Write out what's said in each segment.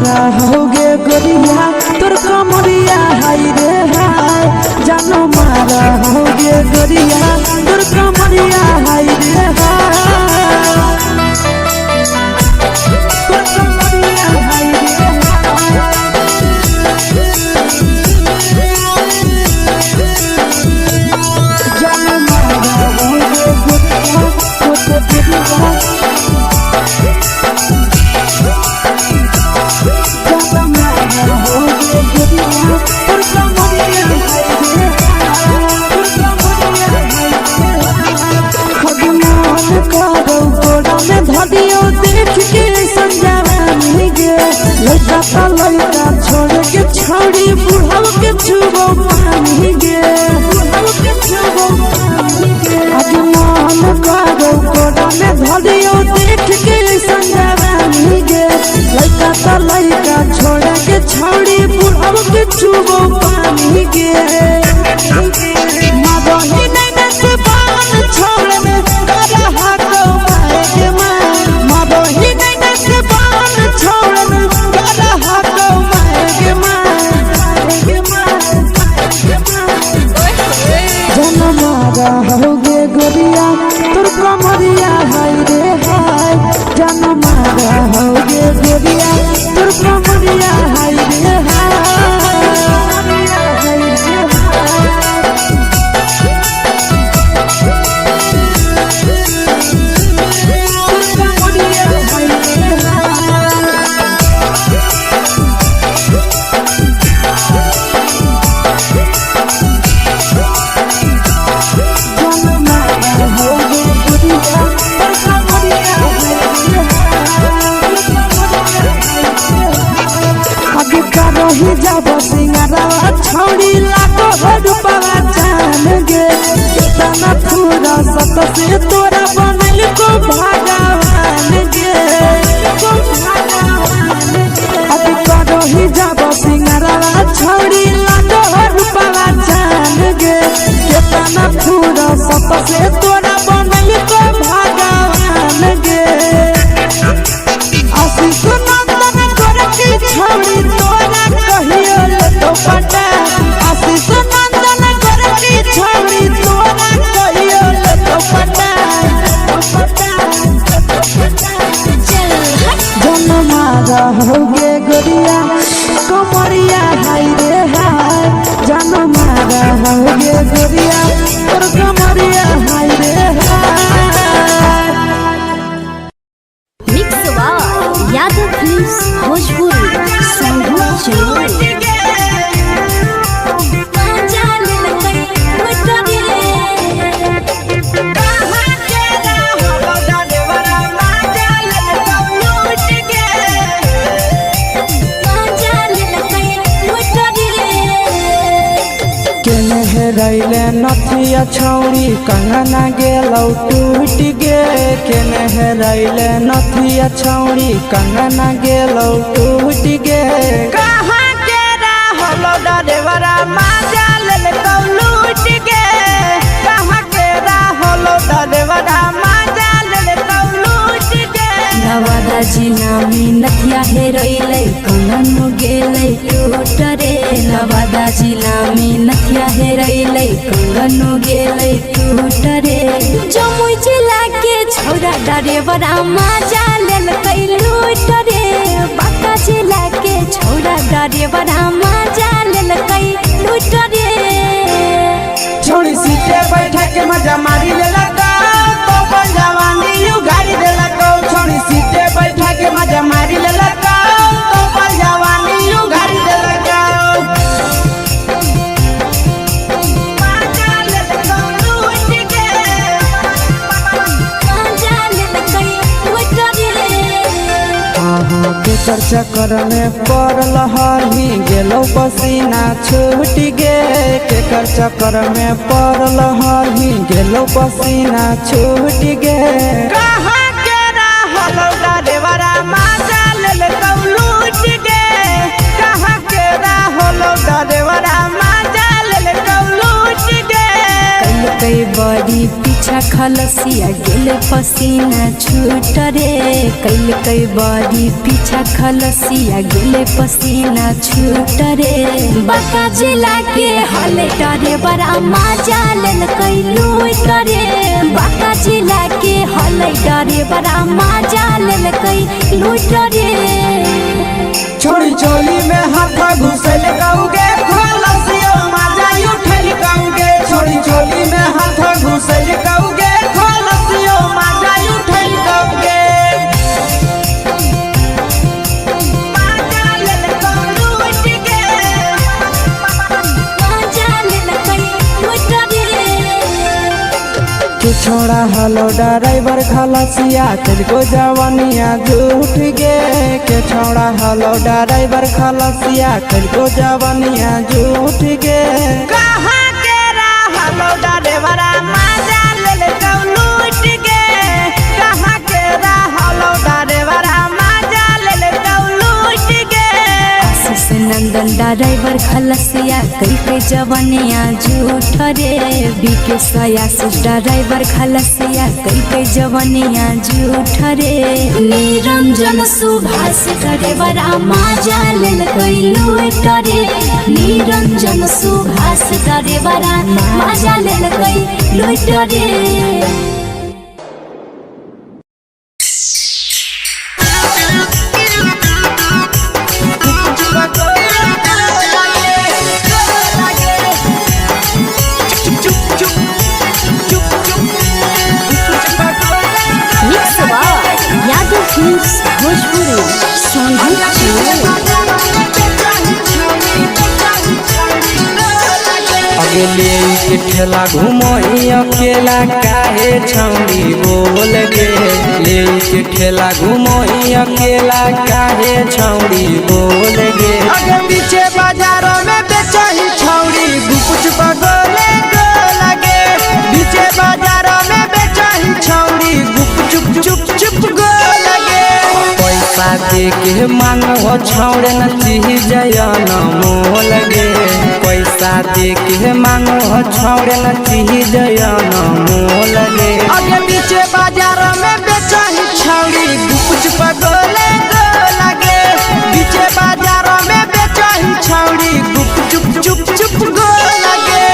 मारा होगे गोरिया तोर कमरिया हाय रे हाय जानो मारा होगे गोरिया तोर कमरिया हाय रे हाय तोर कमरिया हाय रे जानो मारा होगे गोरिया तोर कमरिया लड़का छोड़ के छौड़ी बुढ़ाव के छुबो पानी गे आज मन करो कोड़ा में धरियो देख के संजवानी गे लड़का छोड़ के छौड़ी बुढ़ाव के छुबो पानी गे मादोही नैना से बान छोड़ में करा हाथो माए के माँ मादोही नैना से बान छोड़ में करा हाथो माए के माँ जनमारा होगे गोरिया तोर कमरिया हाय रे हाय जनमारा होगे गोरिया तोर कमरिया हाय रे हाय सिंगारा छौड़ी लाखो रुपवा जान गे कितना पूरा सत से तोरा बनल को भगवान गे अभी करो ही जब सिंगारा छौड़ी लाखो रुपवा जान गे कितना पूरा सत से तोरा बनल को भगवान गे आशीष नंदन कर की छौड़ी तोरा कहियो तो पटा आशीष नंदन कर की छौड़ी तोरा कहियो तो पटा जनमारा होगे गोरिया कमरिया हाय रे हाय जनमारा होगे गोरिया तोर कमरिया हाय रे हाय मिक्स यादव फिल्म्स भोजपुरी संगीत चैनल रैले नथिया छौड़ी कंगना गेलौ टूट गे केने रैले नथिया छौड़ी कंगना गेलौ टूट गे कहाँ के रहलो डरेवरा माजा लेलकौ लूट गे कहाँ के रहलो डरेवरा माजा लेलकौ लूट गे नवादा जिला में नथिया हेरैलै कंगन गेलै टूट रे नवादा जिला में नथिया हेरैलै कंगन गेलै टूट रे जमुई जिला के छौरा डरेवरा माजा लेलकै लूट रे बांका जिला के छौरा डरेवरा माजा लेलकै लूट रे छोड़ी सीटे बैठा के मजा मारी लेलकौ तो जवानी यू गाड़ी देलकौ छोड़ी सीटे बैठा के मजा मारी लेलकौ तो जवानी यू गाड़ी देलकौ केकर चक्कर में पड़ल हही गेलो पसीना छूट गे केकर चक्कर में पड़ल हही गेलो पसीना छूट गे कहाँ के रहलो डरेवरा माजा लेलकौ लूट गे कहाँ के रहलो डरेवरा माजा लेलकौ लूट गे कई बड़ी पीछे पीछा खलसिया गेले पसीना छूट रे कैल कई बारी पीछा खलसिया गेले पसीना छूट रे बाका जिला के हले डरे बड़ा मजा लेल कैलू करे बाका जिला के हले डरे बड़ा मजा लेल कैलू करे छोड़ी चोली में हाथ घुसल कौगे खलसियो मजा उठल कौगे छोड़ी चोली में हाथ घुसल कौगे खलसियो मजा उठल कौगे छोड़ा हलो ड्राइवर खलसिया तेरे जवानिया झूठ गे के छोड़ा हलो ड्राइवर खलसिया तेरे जवानिया झूठ गे कहाँ के हलो ड्राइवर मजा ले लूट गे कहाँ के हलो ड्राइवर मजा ले लूट गे नंदन ड्राइवर खलसिया कई के जवानिया झूठ रे बीके सयास ड्राइवर खलसिया कई के जवानिया झूठ रे निरंजन सुभाष ड्राइवर मजा लेल कैलू रे निरंजन सुभाष ड्राइवर मजा लेल कैलू रे अगले के ठेला घूमो अकेला काहे छौड़ी बोल गे ले के ठेला घूमो अकेला काहे छौड़ी बोल गे अगे पीछे बाजारों में बेचही छौड़ी गुपुच पगोले गो लगे पीछे बाजारों में बेचही छौड़ी गुप चुप चुप गो लगे पैसा दे के मांगो छौड़े न चीज जयन मोल गे पैसा दे के मांगो छौड़े न चीज जयन मोल गे अगे पीछे बाजार में बेचही छौड़ी गुपुच पगोले गो लगे पीछे बाजार में बेचही छौड़ी गुप चुप गो लगे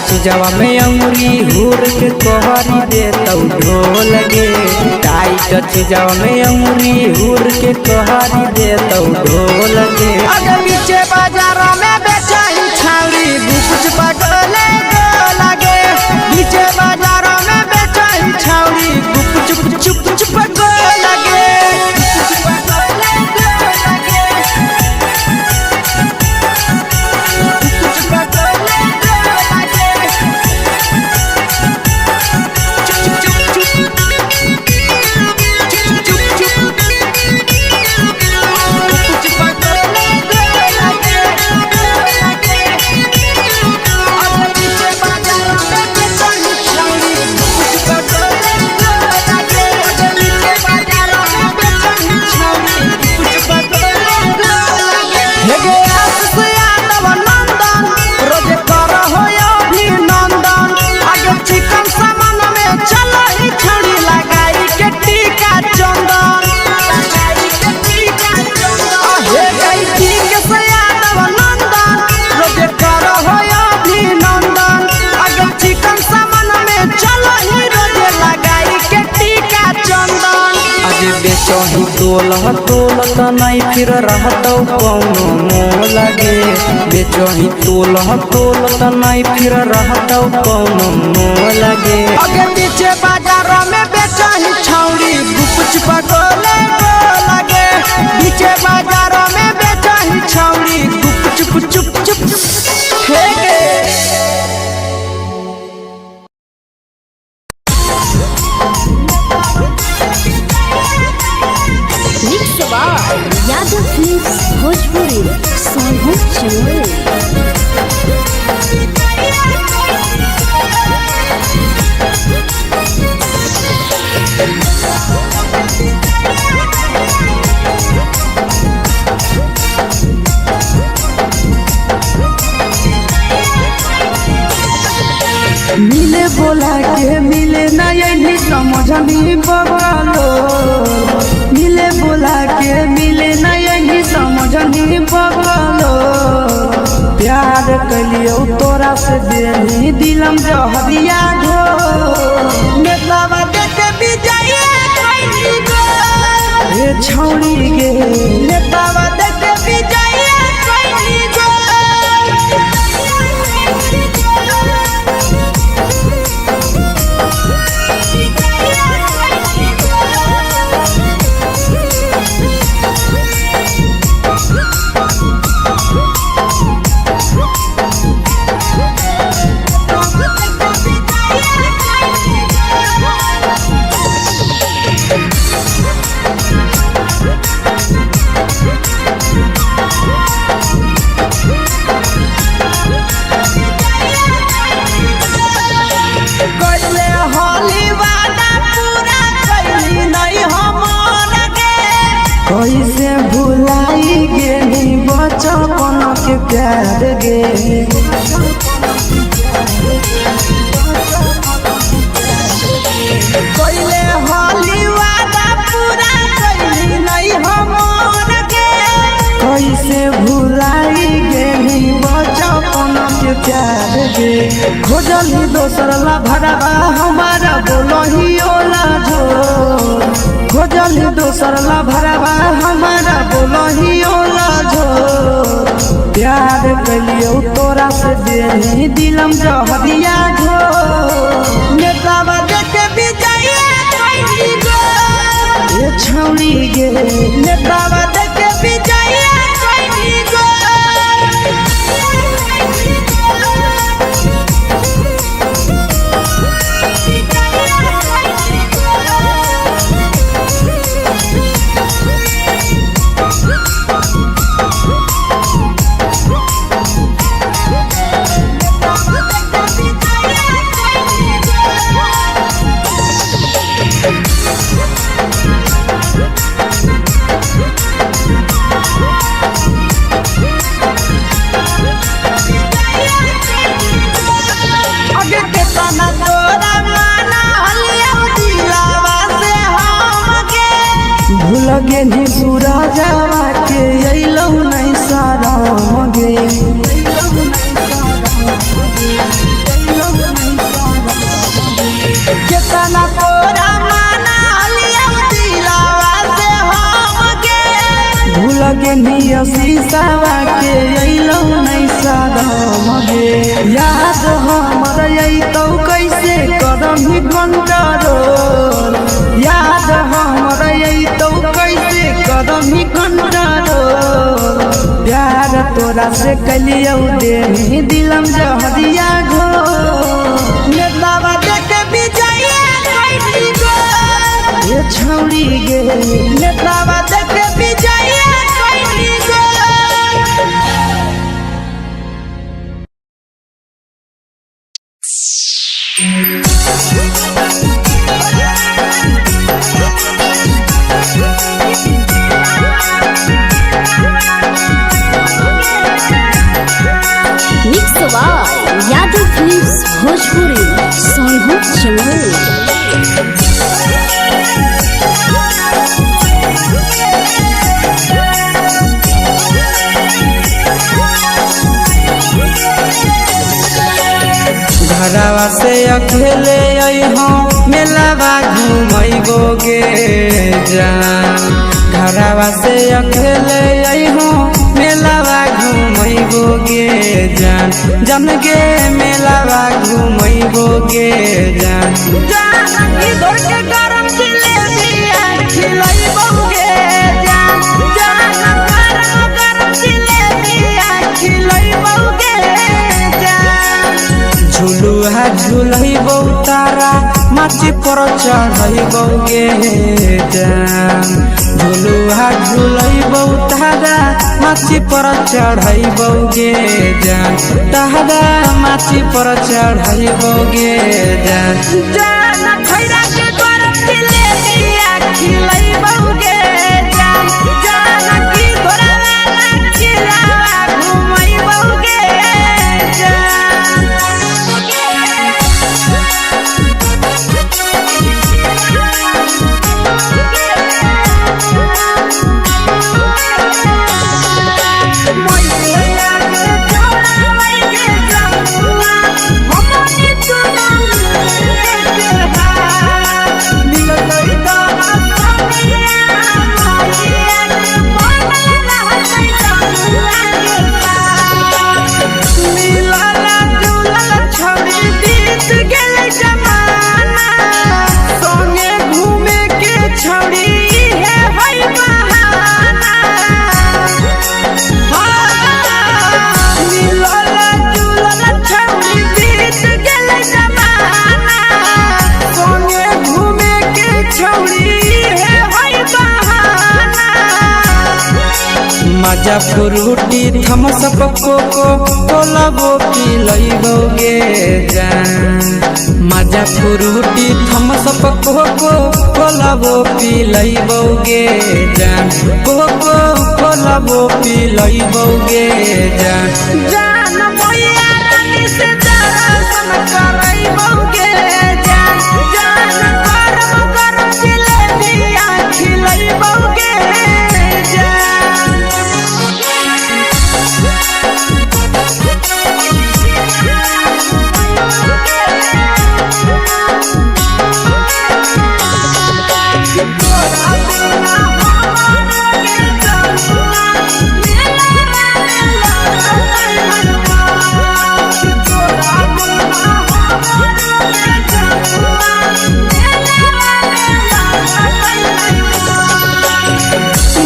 चीजवा में अंगुरी हुर के कोहरी दे तो ढोल गे टाइट चीजवा में अंगुरी हुर के कोहरी दे तो ढोल गे अगे पीछे बाजारों में बेचही छौड़ी गुपुच पगोले गो लगे पीछे बाजारों में बेचही छौड़ी गुप चुप गो लगे तोलह तोलत नहीं फिर रहतौ कौनो मोह लगे बेचही तोलह तोलत नहीं फिर रहतौ कौनो मोह लगे अगे पीछे बाजारों में बेचही छौड़ी गुपच पकोले लगे पीछे बाजारों में बेचही छौड़ी गुप चुप चुप फेंके यादव फिल्म्स भोजपुरी सोनू चमोली। मिले बोला के मिले ना यही समझनी बगलो मिले बोला के मिले ना यही समझनी बगलो प्यार कलियो तोरा से देनी दिलम जहरिया घो नेतावा देख भी जाइए ए छौड़ी गे नेतावा देख भी जाइए कैसे भुलाई गेली बचपन के प्यार गे कैले होली वादा पूरा कैली नहीं हमर गे कैसे भुलाई गेली बचपन के प्यार गे खोजली दोसर ला भरवा हमारा बोलही ओला जो खोजली दोसर ला भरवा हमारा बोलही ओला जो प्यार कलियो तोरा से देनी दिलम जहरिया घो नेतावा देख भी जाइए ये छौड़ी गे नेतावा देख भी जाइए लगे नी पूरा जावा के अइलौ नहीं सारा मगे केतना तोरा माना लिया दिलावा से हम गे भूल गे नी शीशावा के अइलौ नहीं सारा मगे याद हमर अइतौ कैसे करम कंट्रोल याद हमर अइतौ कैसे करम कंट्रोल प्यार तोरा से कलियो देनी दिलम जहरिया घो नेतावा देख भी जाइए ये छौड़ी गे नेतावा देख भी जाइए यादव फिल्म्स भोजपुरी सोनू चमोली। घरवा से अकेले अइहो मेलावा घूमैबो गे जान घरवा से अकेले अइहो मेलावा घूमैबो गे जान जन गे मेलावा घूमैबो गे जान जानकी दौड़ के गरम जिलेबिया खिलैबो गे जान गरम जिलेबिया खिलैबो गे जान झुलुहा झुलैबो तारा माची पर चढ़ैबो गे जान झुलुहा झुलैबो तारा माची पर चढ़ैबो गे जान तारा माची पर चढ़ैबो गे जान जान खैरा के गरम जिलेबिया खिलैबो गे जान जानकी घोड़ावाला किलावा घुमैबो गे जान मजा फ्रूटी थम्स अप कोको कोला वो पिलैबो गे जान मजा फ्रूटी थम्स अप कोको कोला वो पिलैबो गे जान कोको कोला वो पिलैबो गे जान जान मैया रानी से दर्शन करैबो गे जान गरम गरम जिलेबिया खिलैबो गे जान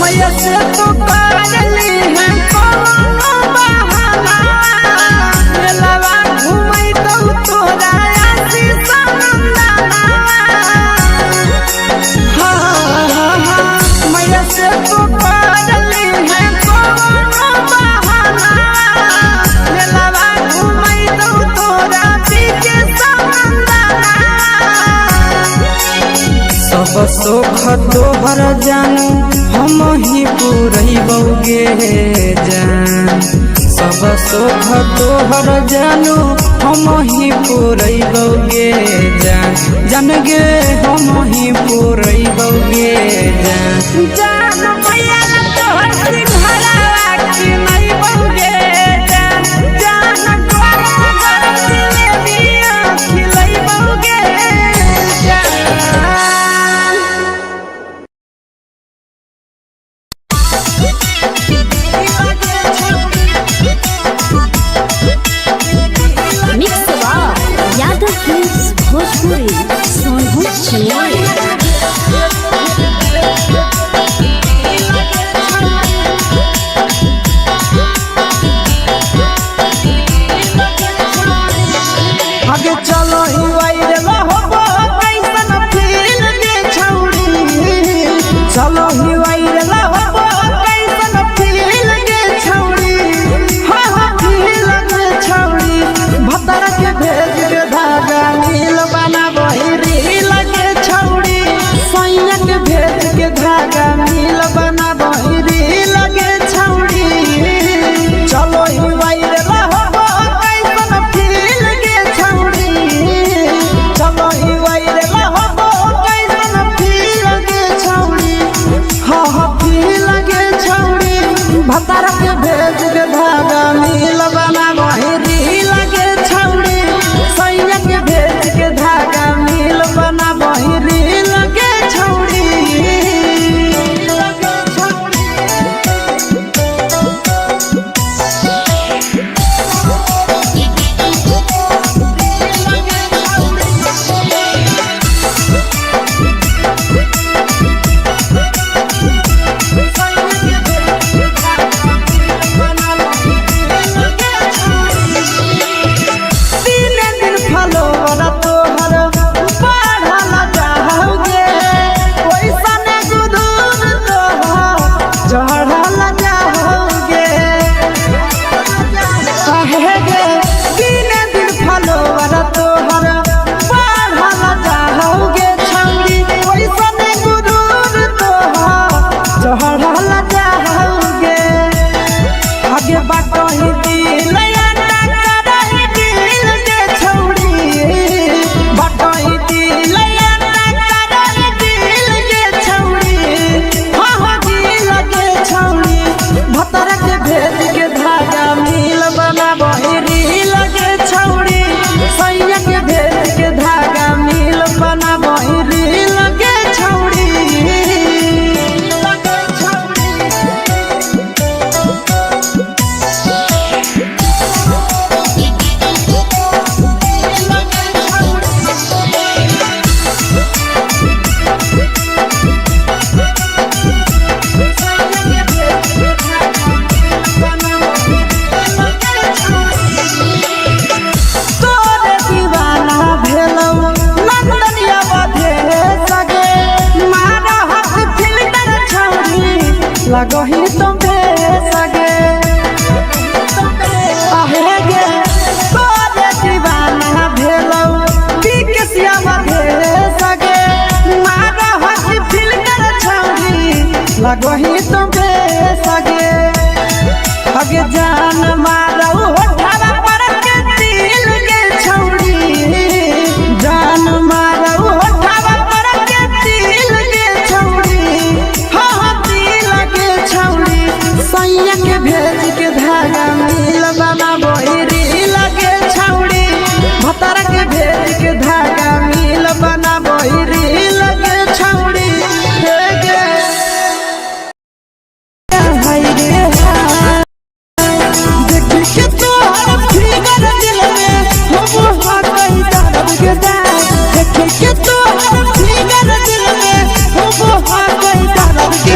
मैया से तो करली है कोनो बहाना मेलावा घुमै तो तोरा आशीष नंदना मैया से तो करली है कोनो बहाना मेलावा घुमै तो तोरा पीके नंदना सब सुख तोहर जानू हम ही पुरैबो गे जान सब सुख तोहर जानू हम ही पुरैबो गे जान जन गे हम ही पुरैबो गे जान जान मैया तोहर सिंघरावा खिलैबो गे जान गरम गरम जिलेबिया खिलैबो गे जान मिक्स यादव फिल्म्स भोजपुरी सोनभद्र आगे चलो ही वायरल होबो कैसन फील के छौड़ी चलो ही वायरल होबो कैसन फील के छौड़ी हाँ फील के छौड़ी भतर के भेज के धागा नील बना बहिरी लगे छौड़ी सैया के भेज के धागा नील बना बहिरी लगे छौड़ी चलो ही वायरल होबो कैसन फील के छौड़ी चलो ही वायरल होबो कैसन फील के छौड़ी हाँ फील के छौड़ी भतर के भेज के धागा नील बना बहिरी लगे छौड़ी सैया के भेज के धागा नील बना बहिरी लगे छौड़ी कहला जाओगे आगे बाटो ही दिल याना करही दिल के छौड़ी बाटो ही दिल याना करही दिल के छौड़ी हाँ दिल के छौड़ी भतर के भेज के धागा मिल बनाबो रील के छौड़ी सैया के भेज के धागा मिल बनाबो रील के छौड़ी लगही तुम सगे आहे गे तोरे दीवाना भेलौ बिकसिया भेल सगे मारा हसी फिल्टर छौरी लगही तुम सगे अगे जान मारौ होठवा पर के दिल के छौरी जान मारौ होठवा पर के दिल के छौरी हाँ छौड़ी सैया के भेज के धागा मिल बनाबो रील के छौड़ी भतर के भेज के धागा मिल बनाबो रील के छौड़ी देखी के तोहर फिगर दिल में हम हाथ दर्द के देखी के तोहर फिगर दिल में हम हाथ दर्द के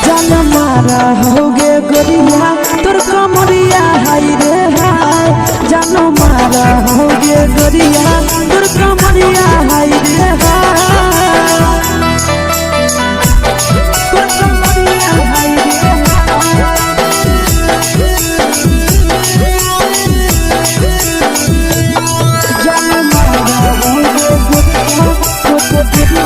जान मारा होगे गोरिया तोर कमरिया हाय रे हाय जान मारा होगे गोरिया तोर कमरिया हाय रे हाय तोर कमरिया हाय रे जान मारा होगे गोरिया तोर कमरिया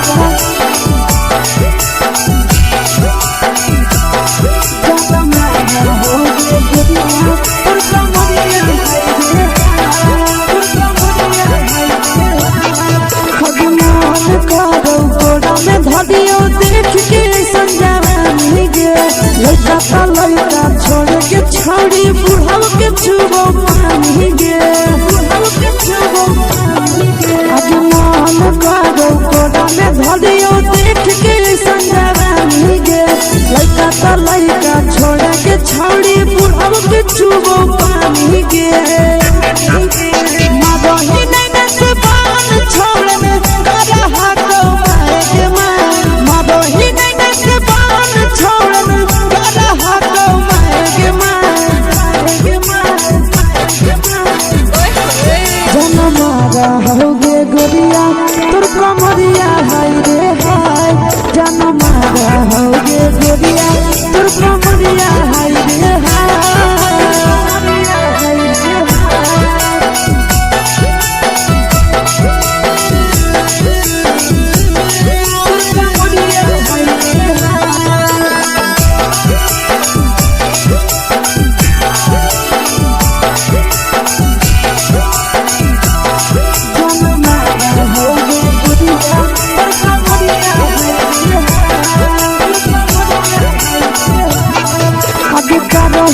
धदियो देख के संजवानी गे लइका लइका छोड़ के छौड़ी बुढ़ाव के छुबो पानी गे बुढ़ाव के छुबो पानी गे आज मन करो कोड़ा में धदियो देख के संजवानी गे लइका छोड़ के छौड़ी बुढ़ाव के छुबो पानी गे मादही नहीं नस पान छोड़ में करा हाथो मारे मादही नहीं नस पान छोड़ में करा हाथो मारे जन मारा होगे गोरिया तोर कमरिया हाय रे हाय जन मारा होगे गोरिया तोर कमरिया हाय रे हाय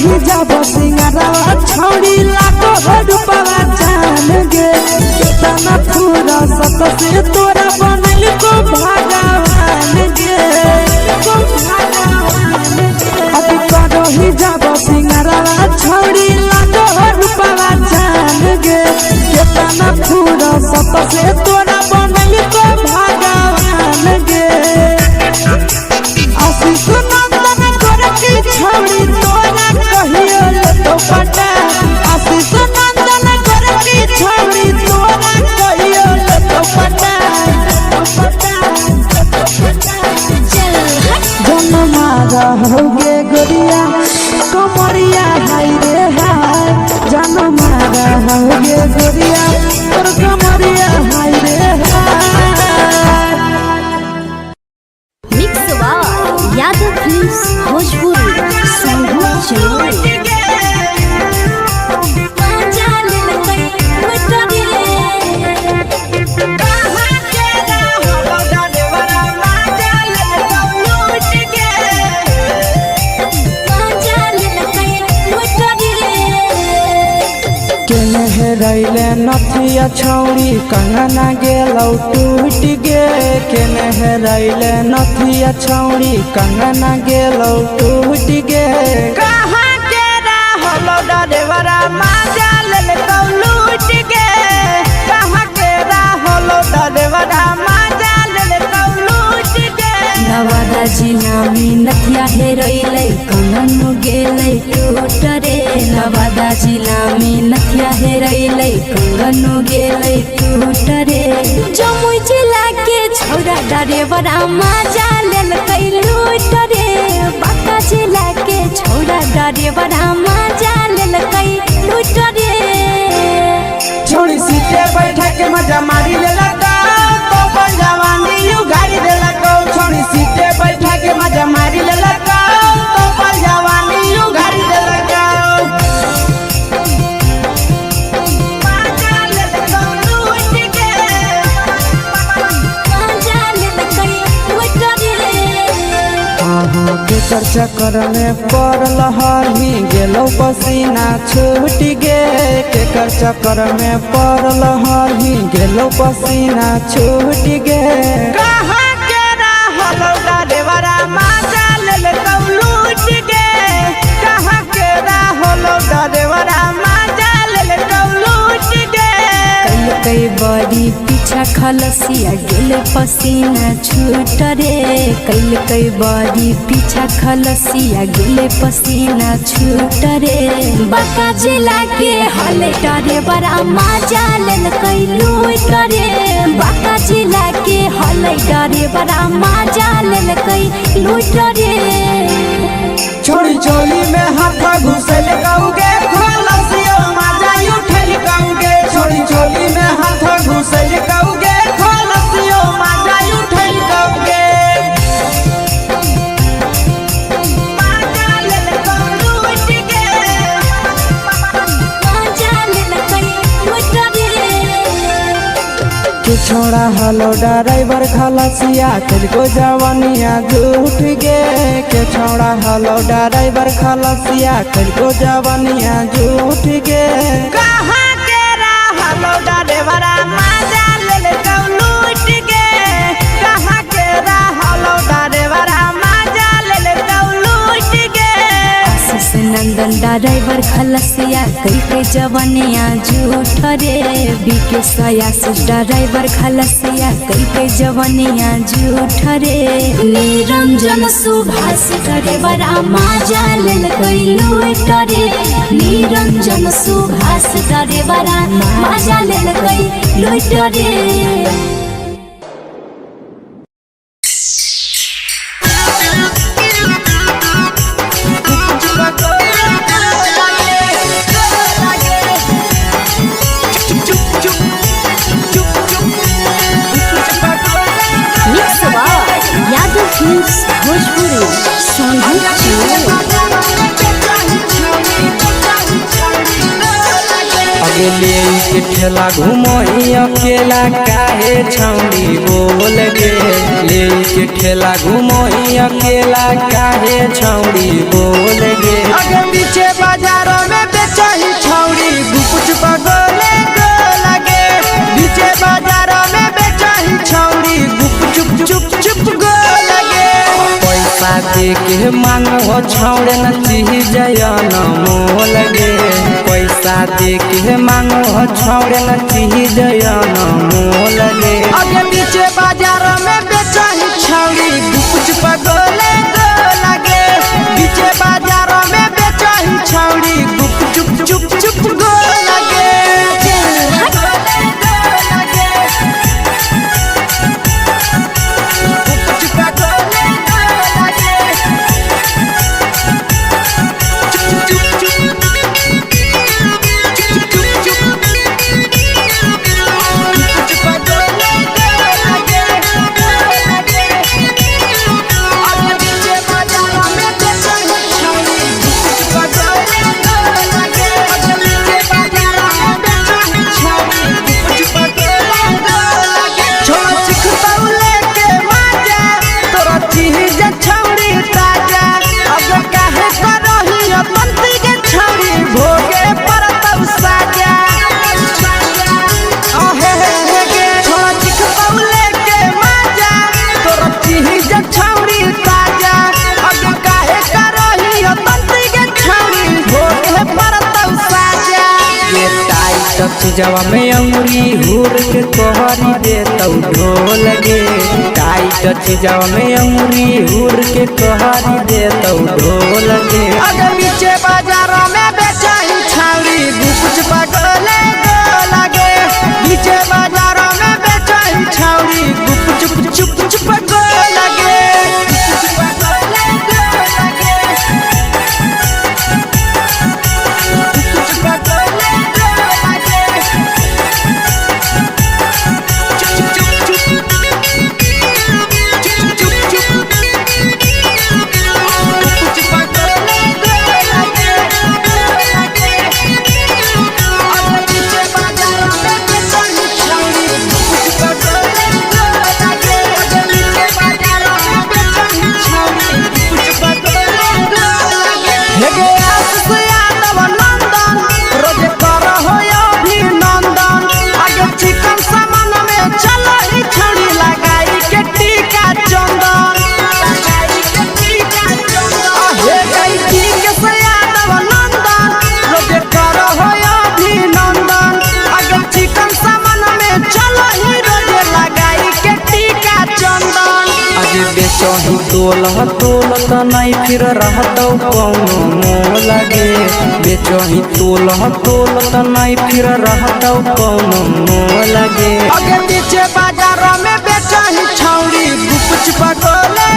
ही जब सिंगारा छौड़ी लाखो रुपवा जान गे कितना पूरा सत से तोरा बनल को भगवान गे अभी करो ही जब सिंगारा छौड़ी लाखो रुपवा जान गे कितना पूरा सत से तोरा बनल को भगवान गे आशीष नंदन करके छौड़ी तोरा कहियो तो पटा आशीष नंदन करके छौड़ी तोरा कहियो तो पटा फिल्म्स भोजपुरी संगीत चलो रैले नथिया छौड़ी कंगना गेलौ टूट गे केने रैले नथिया छौड़ी कंगना गेलौ टूट गे कहाँ के रहलो डरेवरा माजा लेलकौ लूट गे कहाँ के रहलो डरेवरा माजा लेलकौ लूट गे नवादा जिला में नथिया हेरैलै कंगन गेलै टूट रे नवादा जिला में नथिया हेरैलै कंगन गेलै टूट रे जमुई जिला के छौरा डरेवरा माजा लेलकै लूट रे बांका जिला के छौरा डरेवरा माजा लेलकै लूट रे छोड़ी सीटे बैठा के मजा मारी लेलकौ तो जवानी यू गाड़ी देलकौ छोड़ी सीटे बैठा के मजा मारी लेलकौ तो जवानी यू गाड़ी देलकौ केकर चक्कर में पड़ल हही गेलौ पसीना छूट गे केकर चक्कर में पड़ल हही गेलौ पसीना छूट गे कहाँ के रहलो डरेवरा माजा लेलकौ लूट गे कहाँ के रहलो डरेवरा माजा लेलकौ लूट गे कई बड़ी पीछा खलसिया गेले पसीना छूट रे कई बड़ी पीछा खलसिया गेले पसीना छूट रे बांका जिला के हले डरे बड़ा माजा लेलकै लूट रे बांका जिला के हले डरे बड़ा माजा लेलकै लूट रे छोड़ी चोली में हाथ घुसल कौगे खलसियो माजा उठल कौगे छोड़ी चोली में हाथ घुसल कौगे खलसियो माजा उठल कौगे माजा लेलकौ लूट गे माजा लेलकै लूट रे के छोड़ा हलो ड्राइवर खलसिया तेलको जवानिया झूठ गे के छोड़ा हलो ड्राइवर खलसिया तेलको जवानिया झूठ गे कहाँ के रहलो डरेवरा माजा लेलकौ लूट गे कहाँ के रहलो डरेवरा माजा लेलकौ लूट गे आशीष नंदन ड्राइवर खलसिया कई जवानिया झूठ रे बीके आशीष ड्राइवर खलसिया कई जवानिया झूठ रे निरंजन सुभाष ड्राइवरा माजा लेलकै लूट रे निरंजन सुभाष ड्राइवरा माजा लेलकै लूट रे यादव फिल्म्स भोजपुरी संगीत चलो अगले के ठेला घुमई अकेला काहे छौड़ी बोल गे ले के ठेला घुमई अकेला काहे छौड़ी बोल गे अगे पीछे बाजारों में बेचही छौड़ी गुपचुप गोले गो लगे पीछे बाजारों में बेचही छौड़ी गुपचुप चुप चुप गो लगे पैसा दे के मांगो छौड़े न चीज न मोल गे पैसा दे के मांगो छौड़े न चीज न मोल गे अगे पीछे बाजारों में बेचही छौड़ी गुपचुप गोले गो लगे पीछे बाजारों में बेचही छौड़ी गुपचुप चुप चुप गो लगे चीजवा में अंगुरी हुर के कहरी दे तौ ढोल गे टाइट चीजवा में अंगुरी हुर के कहरी दे तौ ढोल गे अगर नीचे बाजारों में बेचाई छावरी कुछ पगले लगे नीचे बाजारों में बेचाई छावरी चुप चुप चुप लगे बेचही तोल त नहीं फिर रहतौ कौनो मोह लगे बेचही तोल त नहीं फिर रहतौ कौनो मोह लगे अगे नीचे बाजारों में बेचही छौरी कुछ पगले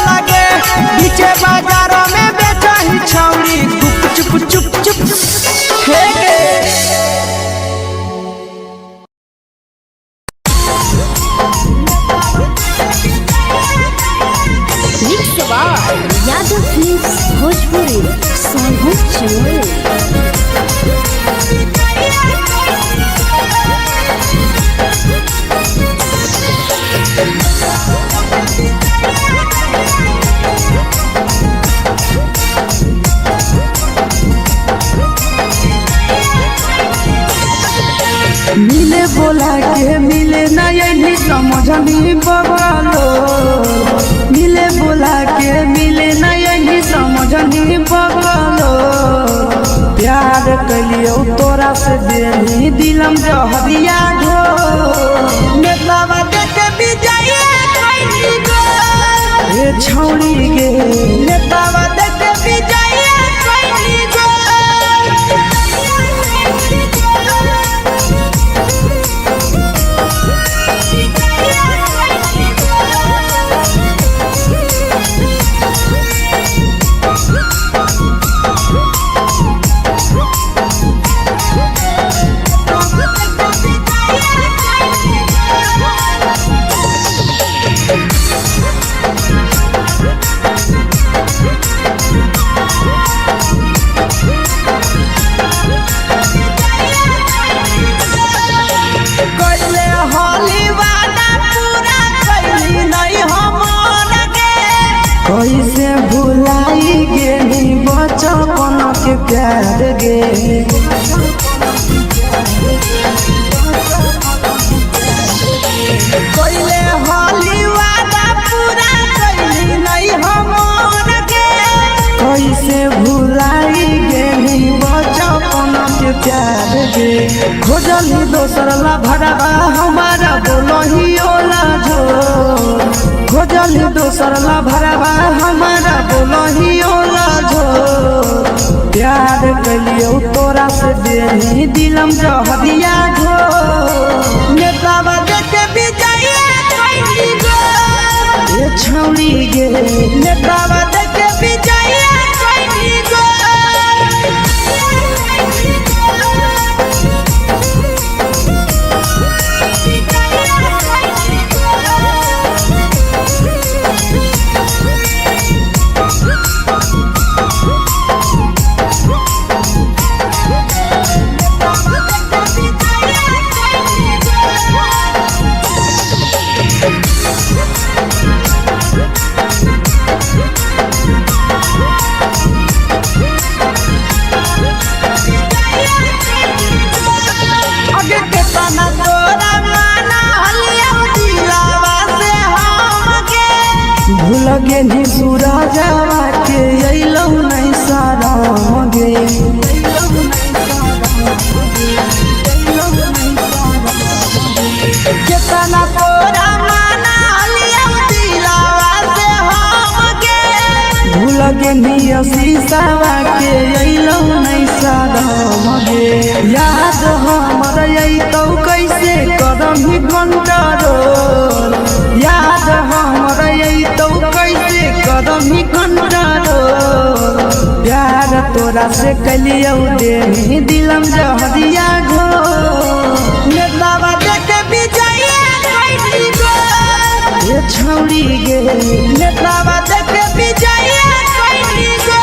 लगे नीचे बाजारों में बेचही छौरी चुप चुप चुप हे यादव फिल्म्स भोजपुरी सोनू चोर मिले बोला के मिले ना यही समझनी बवालो मिले बोला के मिले ना यही समझनी बवालो प्यार कलियो तोरा से देनी दिलम जहरिया घो नेतावा देखे बिजाए कोई गो ए छौरी गे नेतावा देखे बिजाए कोई गो कैसे भुलाई गेली बचपन के प्यार गे कैले हाली वादा पूरा कैली नहीं हमर गे कैसे भुलाई गेली बचपन के प्यार गे खोजली दोसर ला भरवा हमारा बोलही ओला जो खोजली दोसर ला भरवा हमारा बोलही ओला जो प्यार कलियो तोरा से देनी दिलम जहरिया घो नेतावा देखे बिजाए कोई गो ए छौरी गे नेतावा देखे बिजाए कोई गो लगे नी सूरजवा के अइलौ नहीं सारा गे शीशावा के अइलौ नहीं सादम गे याद हमर अइतौ कैसे करम ही कंट्रोल याद हमर अइतौ कैसे करम ही कंट्रोल प्यार तोरा से कलियौ दे दिलम जहरिया घो नेतावा देखे विजया कैली गो ये छौड़ी गे नेतावा देखे विजया कैली गो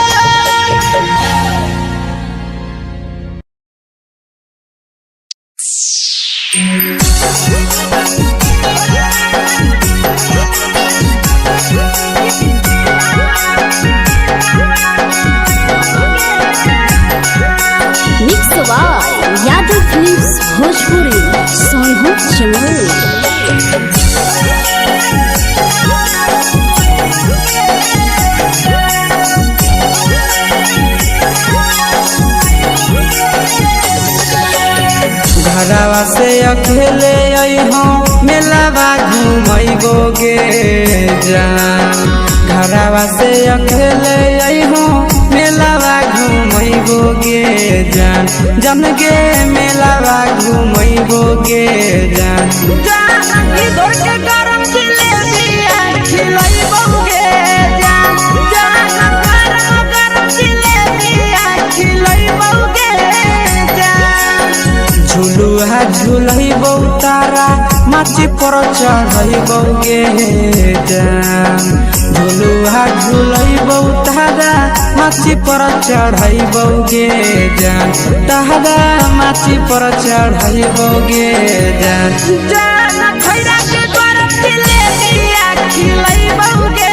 mix by Yadav films Bhojpuri Sonu Chamoli. घरवा से अकेले अइहो मेलावा घूमैबो गे जान घरवा से अकेले अइहो मेलावा घूमैबो गे जान जन गे मेलावा घूमैबो गे जान जान की दौड़ के गरम जिलेबिया खिलैबो गे जान जान गरम जिलेबिया खिलैबो गे जान झुलुहा झुलैबौ तारा माची पर चढ़ैबौ गे जान झुलुहा झुलैबौ तारा माची पर चढ़ैबौ गे जान तारा माची पर चढ़ैबौ गे जान जान खैरा के गरम जिलेबिया खिलैबौ गे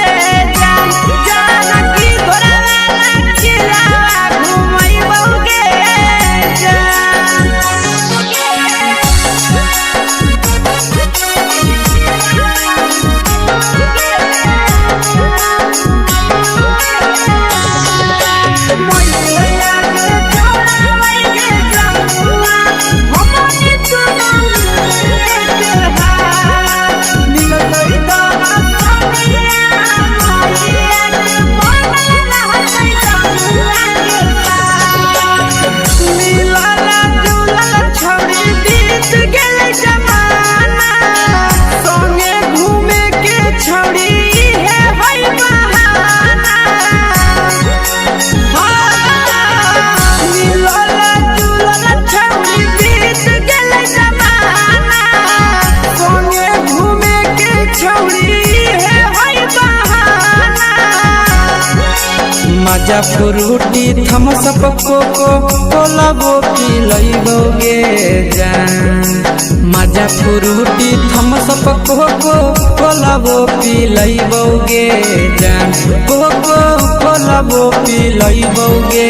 जान जान की घोड़ावाला खिलावा घुमैबौ गे जान मजा फ्रूटी थम्स अप कोको कोला वो पिलैबौ गे जान मजा फ्रूटी थम्स अप कोको कोला वो पिलैबौ गे जान कोको कोला वो पिलैबौ गे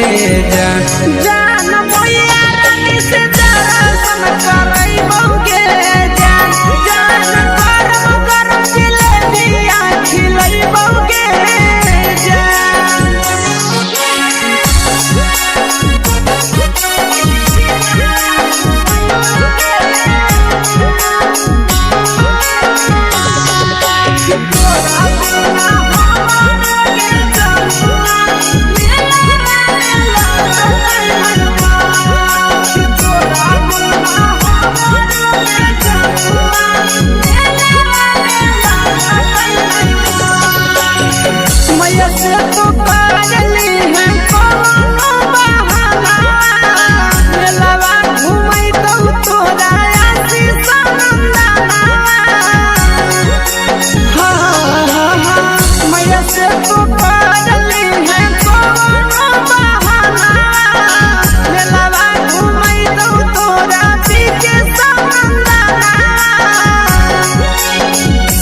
जान जान मोया रानी से दर्शन करैबौ गे जान जान गरम गरम जिलेबिया खिलैबौ गे जान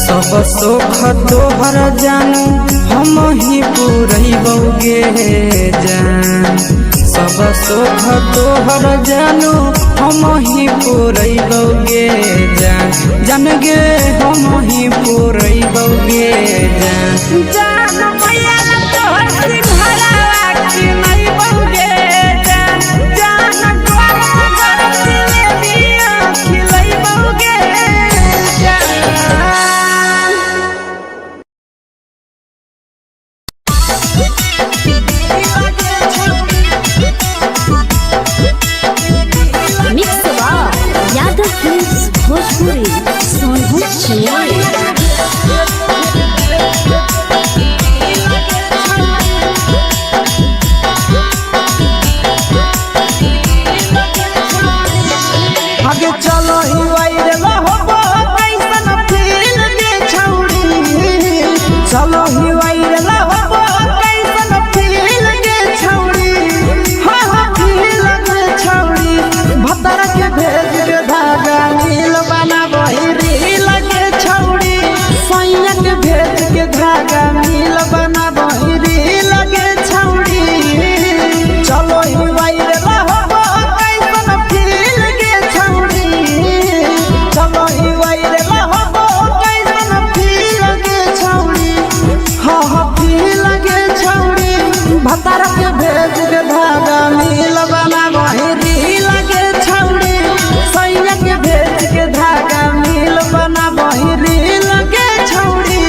सब सुख तोहर जानू हम ही पुरैबौ गे जान सब सुख तोहर जानू हम ही पुरैबौ गे जान जान गे हम ही पुरैबौ गे जान जान मैया तोहर सिंघारा खिलैबौ गे जान जान गरम गरम जिलेबिया खिलैबौ गे जान चलो ही वायरल हो कैसन फील के छौड़ी हाँ हाँ फील के छौड़ी भतर के भेज के धागा नील बना बहिरी लगे छौड़ी सैया के भेज के धागा नील बना बहिरी लगे छौड़ी चलो ही वायरल हो कैसन फील के छौड़ी चलो ही वायरल हो कैसन फील के छौड़ी हाँ हाँ फील के छौड़ी भतर के भेज के धागा नील बना बहिरी लगे छौड़ी सैया के भेज के धागा नील बना बहिरी लगे छौड़ी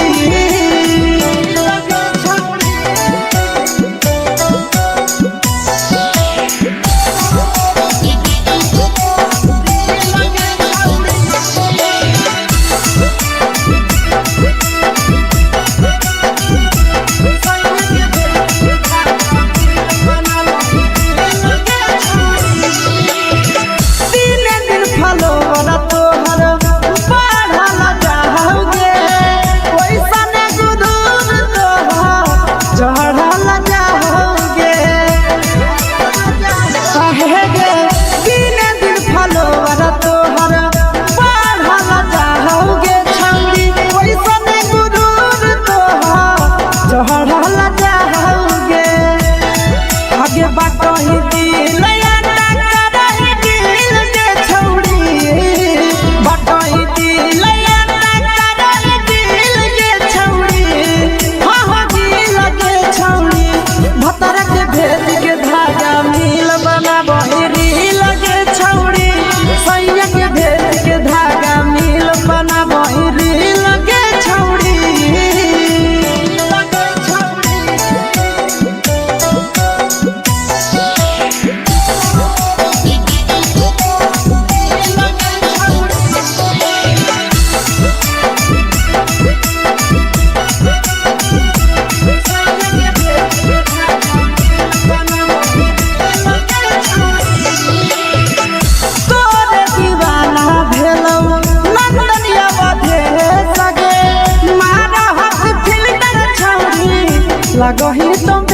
लगही तुम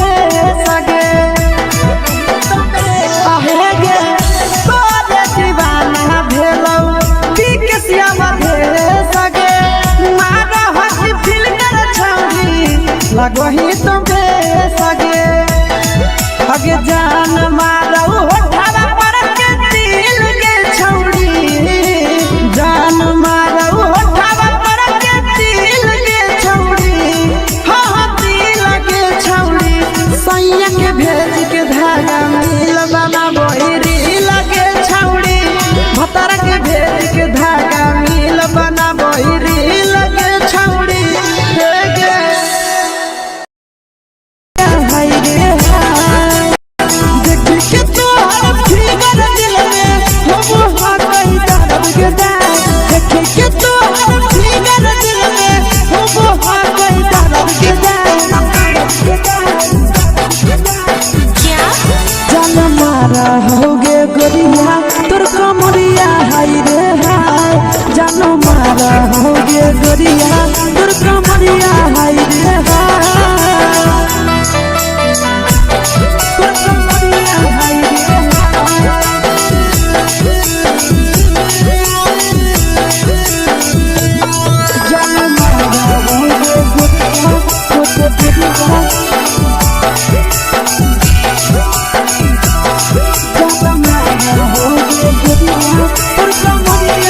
सगे आहे गे तोरे दीवाना भेलौ बिकसिया भे सगे मारा हसी फिल्टर छौड़ी लगही तुम सगे अगे जान मारौ होठवा पर के दिल के छौड़ी जान मारौ होठवा पर के दिल के छौड़ी हाँ हाँ सैया के भेज के धागा नील बना बहिरी लगे छौड़ी भतर के भेज के धागा नील बना बहिरी लगे छौड़ी देखी के तोहर फिगर दिल में हम हाथ दर्द के देखी के तोहर फिगर दिल में हम हाथ दर्द के जान मारा होगे गोरिया तोर कमरिया हाय रे हाय जान मारा होगे गोरिया तोर कमरिया हाय रे हाय तोर कमरिया हाय रे जान मारा होगे गोरिया तोर कमरिया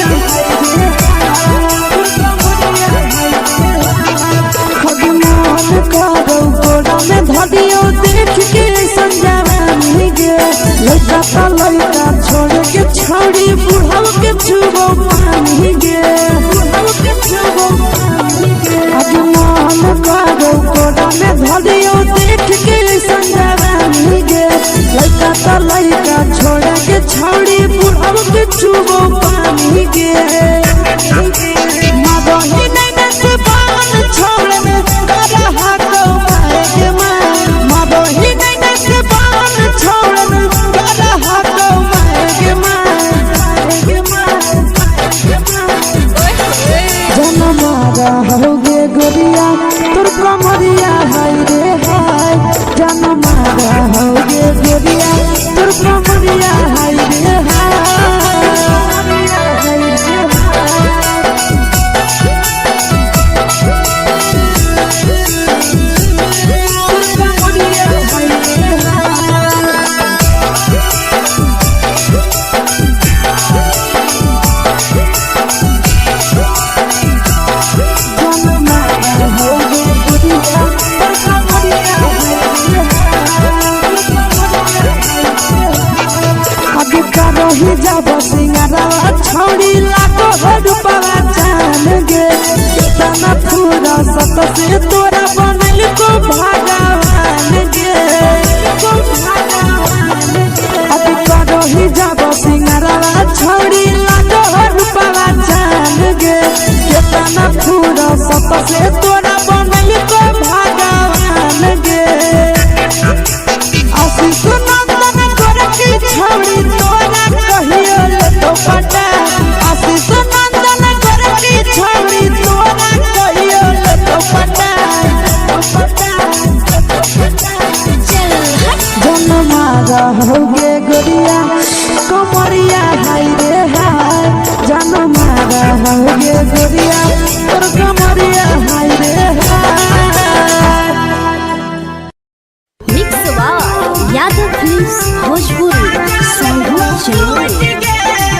धदियो देख के संजावानी गे लइका लइका छोड़ के छौड़ी बुढ़ाव के छुबो पानी गे बुढ़ाव के छुबो पानी गे आज मन करो कोडा में धदियो देख के संजावानी गे लइका लइका छोड़ के छौड़ी बुढ़ाव के छुबो पानी गे मादही नहीं से बान छोड़ में करा हाथ मारे के माँ मादही नहीं से बान छोड़ में करा हाथ रही जब सिंगारवा छौड़ी लाखों रुपवा जान गे कितना पूरा सत से तोरा बनल को भगवान गे अभी रही जब सिंगारवा छौड़ी लाखों रुपवा जान गे कितना पूरा सत से तोरा बनल को भगवान गे आशीष नंदन गोरखी छौड़ी तोरा कहियो ले तो पटा आशीष नंदन गोरखी छौड़ी तोरा कहियो ले तो पटा जन्मा रहोगे गोरिया कमरिया हाय रे हाय जन्मा रहोगे गोरिया और कमरिया हाय रे हाय। Mix by Yadav films Bhojpuri संगीत चैनल।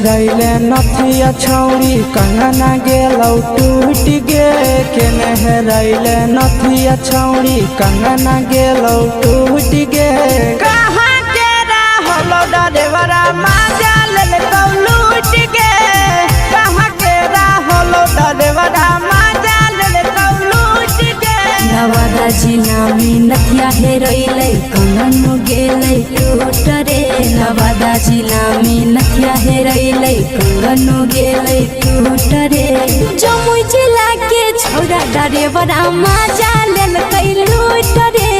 रैले नथिया छौड़ी कंगना गेलौ टूट गे केने रैले नथिया छौड़ी कंगना गेलौ टूट गे कहाँ के रहलो डरेवरा माजा लेलकौ लूट गे कहाँ के रहलो डरेवरा माजा लेलकौ लूट गे नवादा जिला में नथिया हेरैलै कंगन गेलै टूट रे नवादा जिला में नथिया हेरैलै कंगन गेलै टूट रे जमुई जिला के छौड़ा डरेवरा माजा लेलकै लूट रे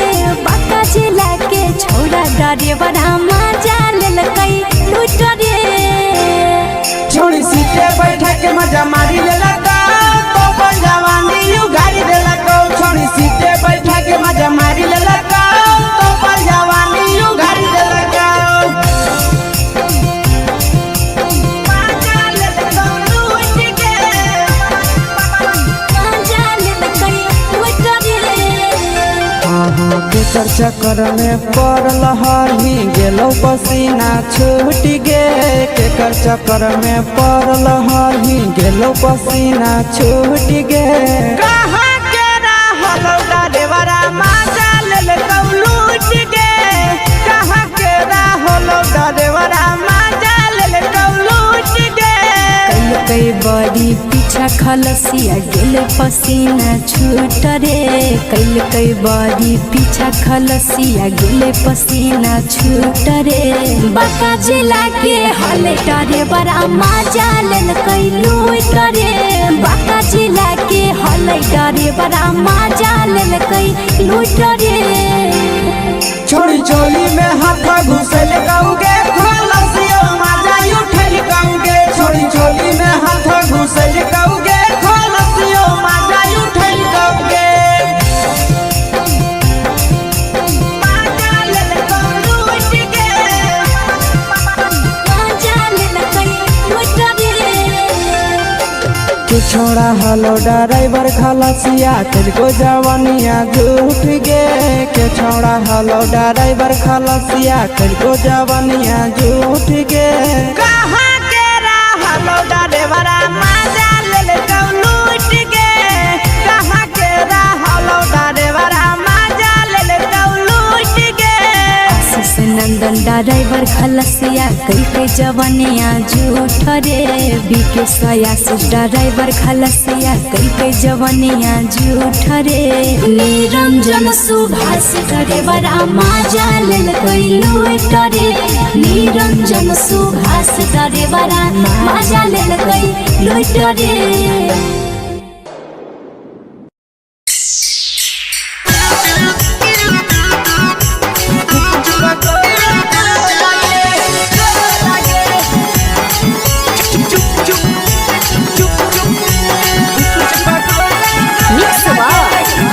बांका जिला के छौड़ा डरेवरा माजा लेलकै लूट रे छोड़ी सीटे बैठा के मजा मारी लेलकौ तो जवानी यू गाड़ी देलकौ छोड़ी सीटे बैठा के मजा मारी लेलकौ तो जवानी यू गाड़ी देलकौ केकर चक्कर में पड़ल हरही गेलौ पसीना छूट गे केकर चक्कर में पड़ल हरही गेलौ पसीना छूट गे कहाँ के रहलो डरेवरा माजा लेलकौ लूट गे कहाँ के रहलो डरेवरा माजा लेलकौ लूट गे कई बड़ी पीछा खलसिया गेले पसीना छूट रे कई बड़ी पीछा खलसिया गेले पसीना छूट रे बांका जिला के हले डरे बड़ा माजा लेलकै लूट रे बांका जिला के हले डरे बड़ा माजा लेलकै लूट रे छोड़ी चोली में हाथ घुसल गौगे खलसियो माजा उठल गौगे छोड़ी चोली में हाथ घुसल गौगे खलसियो माजा उठल गौगे माजा लेलकौ लूट गे माजा लेलकै लूट रे के छोड़ा हलो ड्राइवर खलसिया तेलको जवानिया झूठ गे के छोड़ा हलो ड्राइवर खलसिया तेलको जवानिया झूठ गे कहाँ के रहलो डरेवरा माजा लेलकौ लूट गे कहाँ के रहलो डरेवरा माजा लेलकौ लूट गे आशीष नंदन ड्राइवर खलसिया कई जवनिया झूठ रे बीके आशीष ड्राइवर खलसिया कई जवनिया झूठ रे निरंजन सुभाष ड्राइवरा माजा लेलकै लूट रे निरंजन सुभाष ड्राइवरा माजा लेलकै लूट रे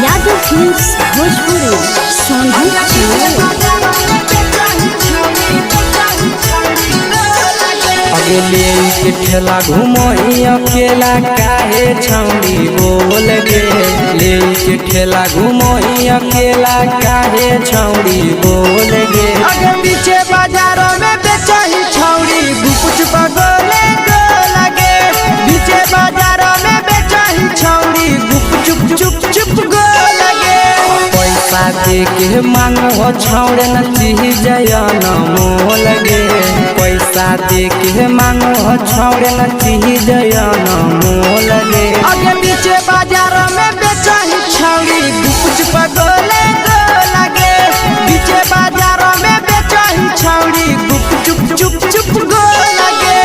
यादव फिल्म्स भोजपुरी संगीत चैनल। अगले के ठेला घुमई अकेला काहे छौड़ी बोल गे ले के ठेला घुमोही अकेला काहे छौड़ी बोल गे आगे पीछे बाजारों में बेचही छौड़ी गुपुच पगोले गो लगे पीछे बाजारों में बेचही छौड़ी गुप चुप चुप गो लगे पैसा दे के मांगो छौड़े न चीज न मोल गे पैसा दे के मांगो छौड़े न चीज न मोल गे आगे पीछे बाजारों में बेचही छौड़ी गुपुच पगोले गो लगे पीछे बाजारों में बेचही छौड़ी गुप चुप गो लगे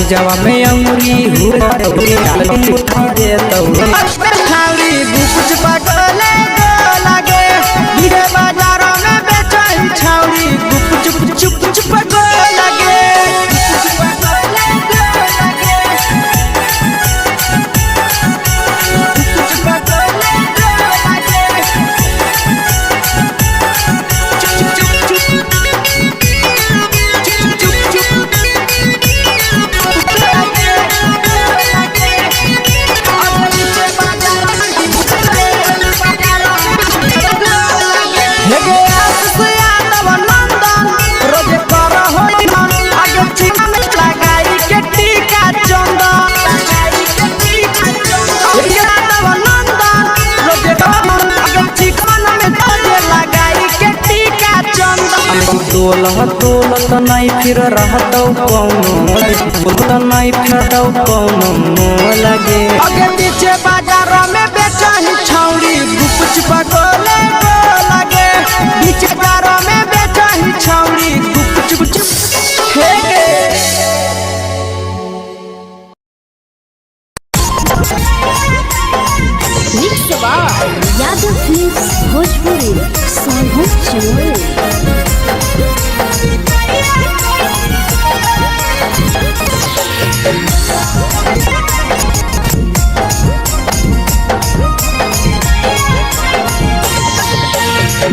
जवा में अंगुरी उठा दे तो छौड़ी गुपुच पगोले गो लगे बीरे बाजारों में बेचही छौड़ी गुप चुप गो लगे तोलत नहीं फिर रहतौ कौनो नहीं फिरतौ कौनो लगे आगे पीछे बाजारों में बेचही छौड़ी गुपुच पगोले गो लगे पीछे बाजारों में बेचही छौड़ी गुप चुप यादव फिल्म्स भोजपुरी साहब चैनल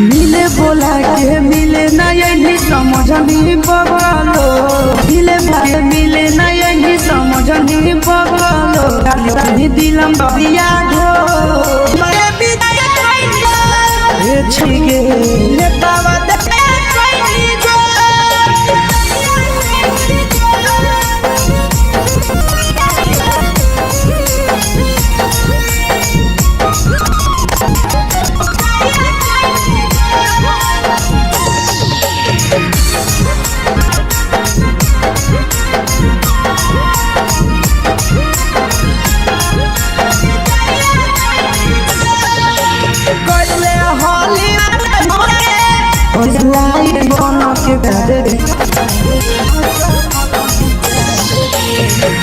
मिले बोला के मिले ना यही समझनी बगलो मिले ना यही समझनी बगलो दिलम बिया घो छिगे नेतावा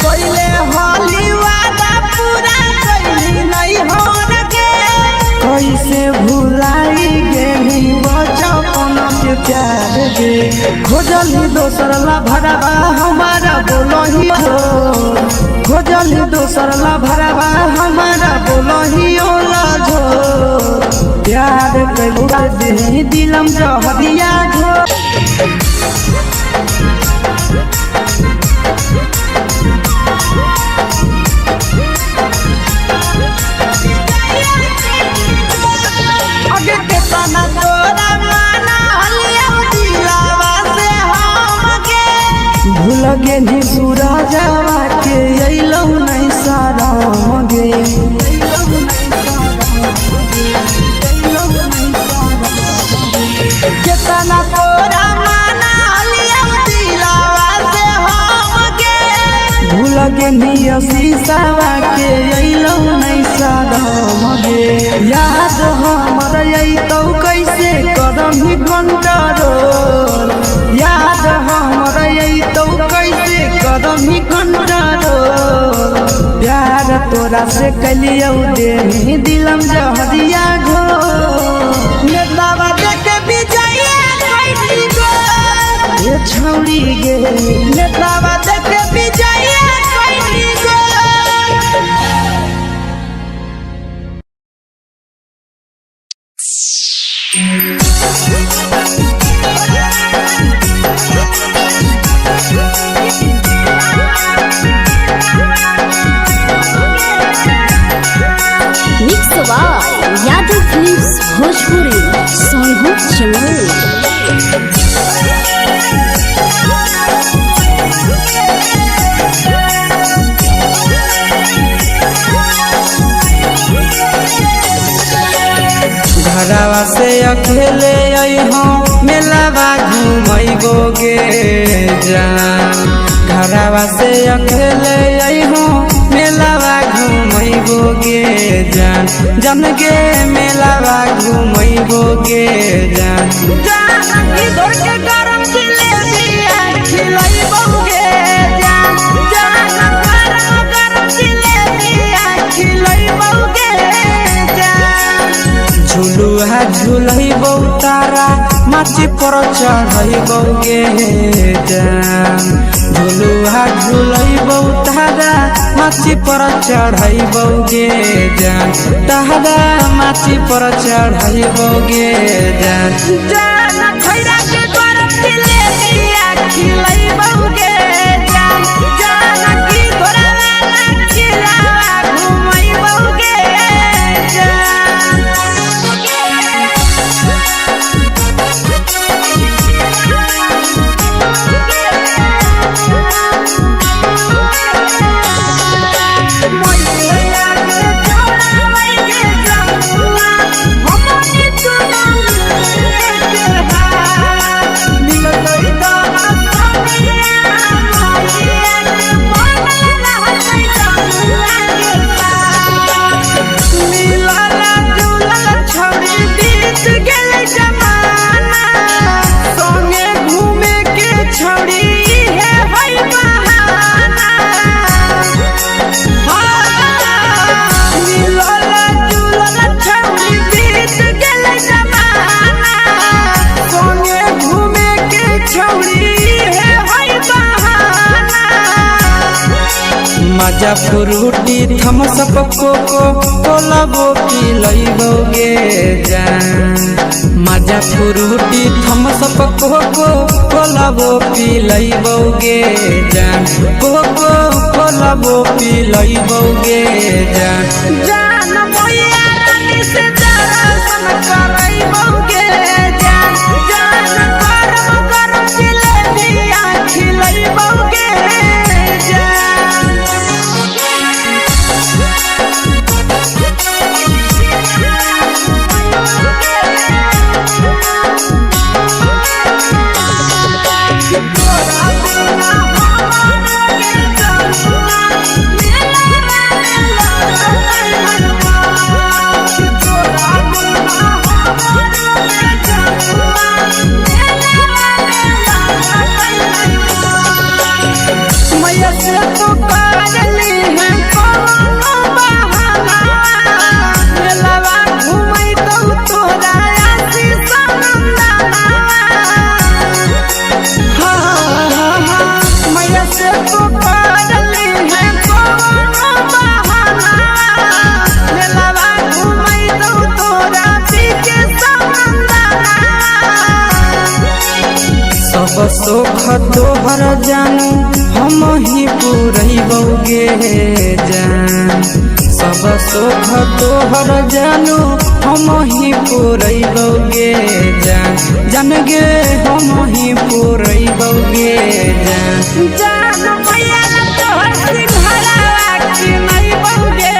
कोइले होली वादा पूरा कइली नहीं हो गे कैसे भुलाई गेली बचपन के प्यार गे खोजली दोसर ला भरवा हमारा बोलही हो खोजली दोसर ला भरवा हमारा बोलही ओला झो प्यार कइला दे दिलम जहरिया झो लगे नी सूरजवा के अइलौ नहीं सारा गे बिसावा के अइलौ नहीं सादम गे याद हमर अइतौ कैसे कदम ही कंट्रोल याद हमर अइतौ कैसे कदम ही कंट्रोल प्यार तोरा से कलियौ दे दिलम जहरिया घो नेतावा देख विजय कैसी गो ये छौड़ी गे नेतावा देख विजय कैसी गो मिक्स यादव फिल्म्स भोजपुरी सोनभद्र चमोली। घरवा से अकेले अइहो मेलावा घूमैबो गे जान घरवा से अकेले अइहो मेलावा घूमैबो गे जान जन गे मेलावा घूमैबो गे जान जान की दौड़ के गरम जिलेबिया खिलैबो गे जान जान गरम जिलेबिया खिलैबो गे जान झुलुहा झुलैबो तारा माची पर चढ़ैबो गे जान झुलुहा झुलैबो तारा माची पर चढ़ैबो गे जान तारा माची पर चढ़ैबो गे जान जान खैरा के गरम जिलेबिया खिलैबो गे जान जान की घोड़ावाला खिलावा घुमैबो गे जान मजा फ्रूटी थम्स अप कोको कोलाबो पिलैबो गे जान मजा फ्रूटी थम्स अप कोको कोलाबो पिलैबो गे जान कोको कोलाबो पिलैबो गे जान जान मोया रानी से दर्शन करैबो गे जान जान गरम गरम जिलेबिया खिलैबो गे जान सोख तोहर जानू हम ही पुरैबो गे जान सब सोख तोहर जानू हम ही पुरैबो गे जान जान गे हम ही पुरैबो गे जान जान भैया तोहर सिंघाड़ा खिलैबो गे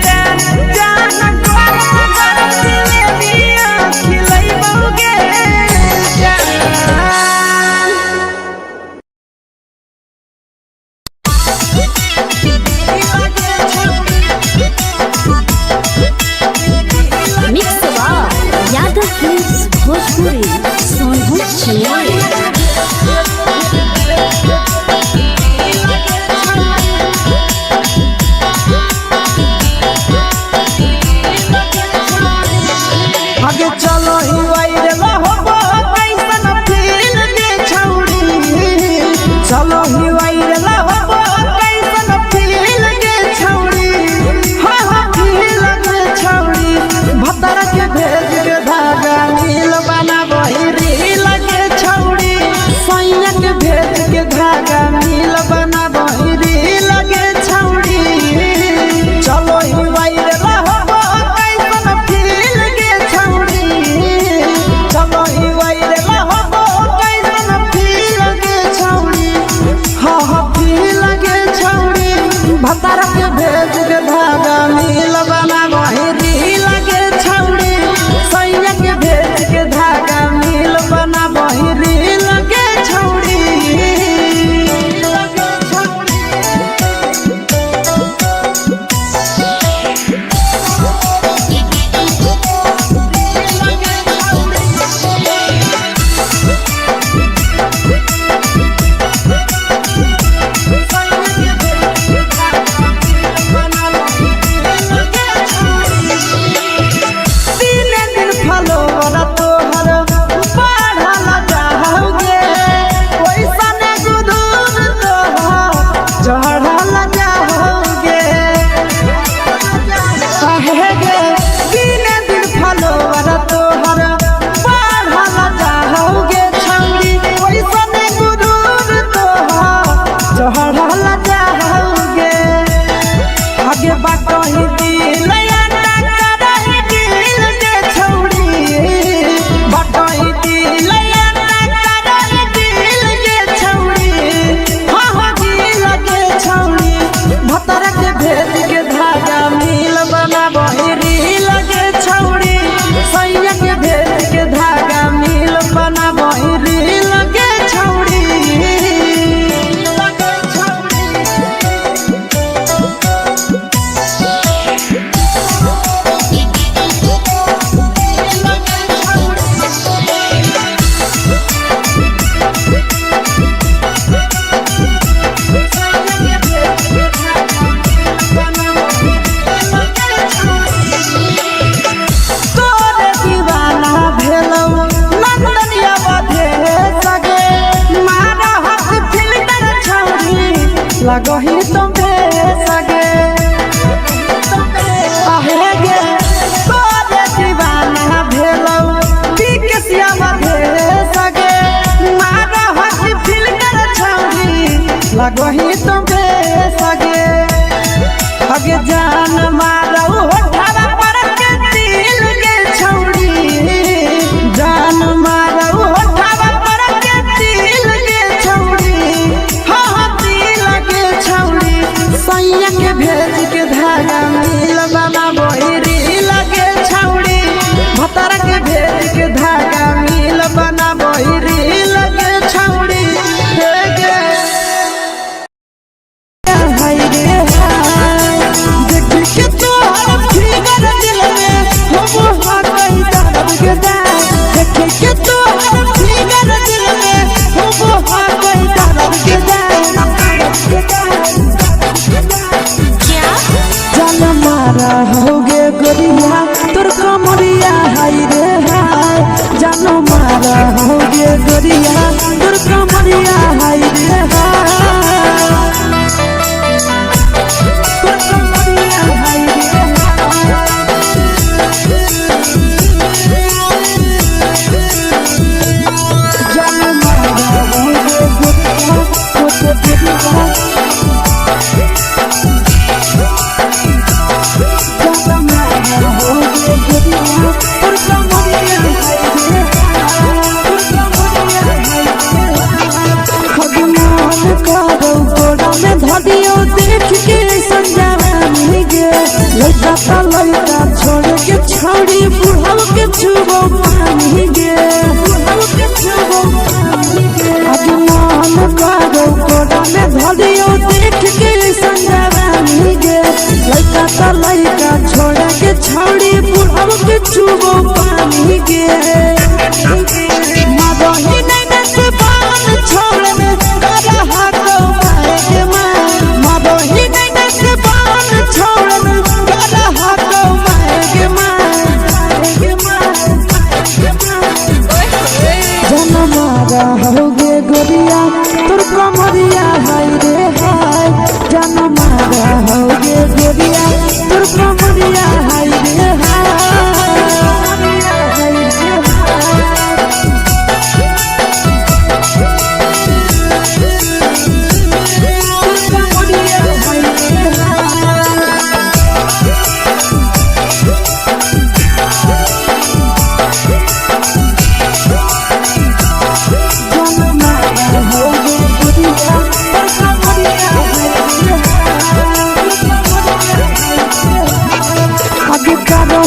जान जान गरम गरम जिलेबिया खिलैबो गे जान लगही तो बेसगे अगे जान मारो होठवा पर के दिल के छौड़ी जान मारो होठवा पर के दिल के छौड़ी हाँ दिल के छौड़ी सैया के भेज के धागा मिल बाबा बहिरी लगे छौड़ी भतर के भेज के धागा मिल बना बहिरी लगे छौड़ी होगे गोरिया तोर कमरिया हाय रे हाय जानो मारा होगे गोरिया तोर कमरिया हाय रे हाय तोर कमरिया हाय रे जानो मारा होगे गोरिया तोर कमरिया देख के संजानी गे लड़का छोड़ के छौड़ी बुढ़ाव के छुबो पानी गे अभिमान करो कोड़ा में धरियो देख के संजानी गे लड़का छोड़ के छौड़ी बुढ़ाव के छुबो पानी गे मादही नहीं नस बान छोड़ में करा हाथो माए के माँ मादही नहीं नस बान छोड़ में करा हाथो माए के माँ जनमारा होगे गोरिया तोर कमरिया हाय रे हाय जनमारा होगे गोरिया तोर कमरिया हाय रे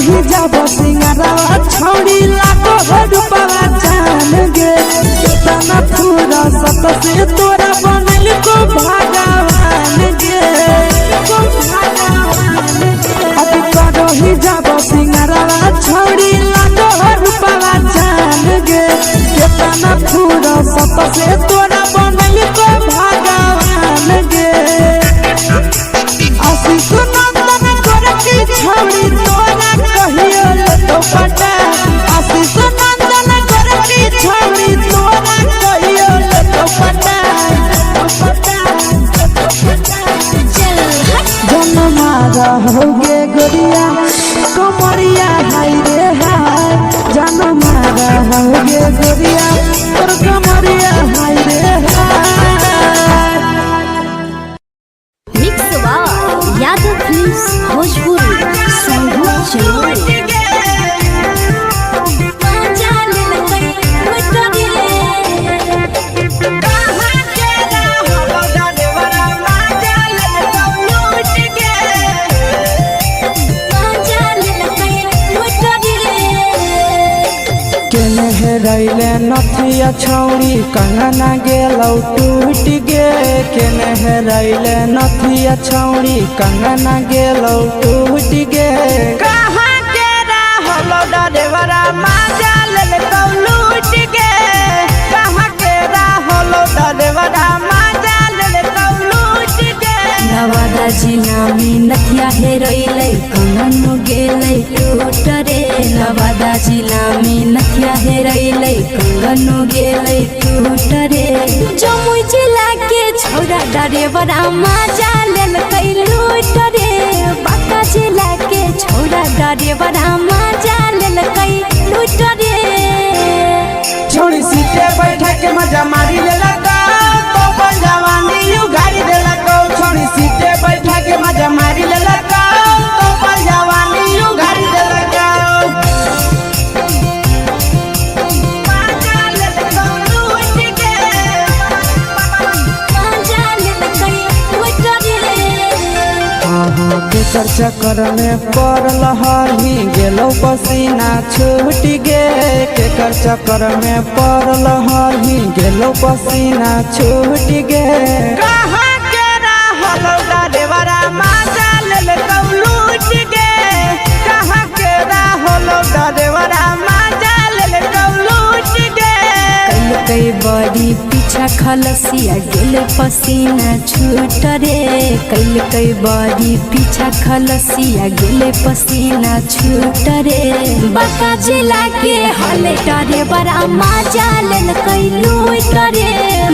ही जब सिंगारा छौड़ी लागो रूपवा जान गे कितना पूरा सत से तोरा बनल को भगवान गे अभी करो ही जब सिंगारा छौड़ी लागो रूपवा जान गे कितना पूरा सत से तोरा बनल को भगवान गे आशीष नंदन करती छौड़ी तोरा कहियो तो पटा आशीष नंदन करती छौड़ी तोरा कहियो तो पटा जनमारा होगे गोरिया कमरिया हाय रे हाय जनमारा होगे गोरिया तोर कमरिया हाय रे हाय मिक्स यादव फिल्म्स भोजपुरी संगीत चैनल रैले नथिया छौड़ी कंगना गेलौ टूट गे केने रैले नथिया छौड़ी कंगना गेलौ टूट गे कहाँ के रहलो डरेवरा माजा लेलकौ लूट गे कहाँ के रहलो डरेवरा माजा लेलकौ लूट गे नवादा जिला में नथिया हेरोइले कंगन गेलै टूट रे नवादा जिला में नथिया हेरोइले कंगन गेलै टूट रे जमुई जिला के छौड़ा डरेवरा माजा लेलकै लूट रे बांका जिला के छौड़ा डरेवरा माजा लेलकै लूट रे छोड़ी सीटे बैठा के मजा मारी लेलका तो जवानी यू गाड़ी चक्कर में पड़ल हही गेलो पसीना छूट गे केकर चक्कर में पड़ल हही गेलो पसीना छूट गे कहाँ के रहल देवरा माजा ले लूट गे कहाँ के रहल देवरा माजा ले लूट गे कई बड़ी पीछा खलसिया गेल पसीना छूट रे कई बड़ी पीछा खलसिया गेल पसीना छूट रे बाका जिला के हले डरे बड़ा मजा लेल कई लूट रे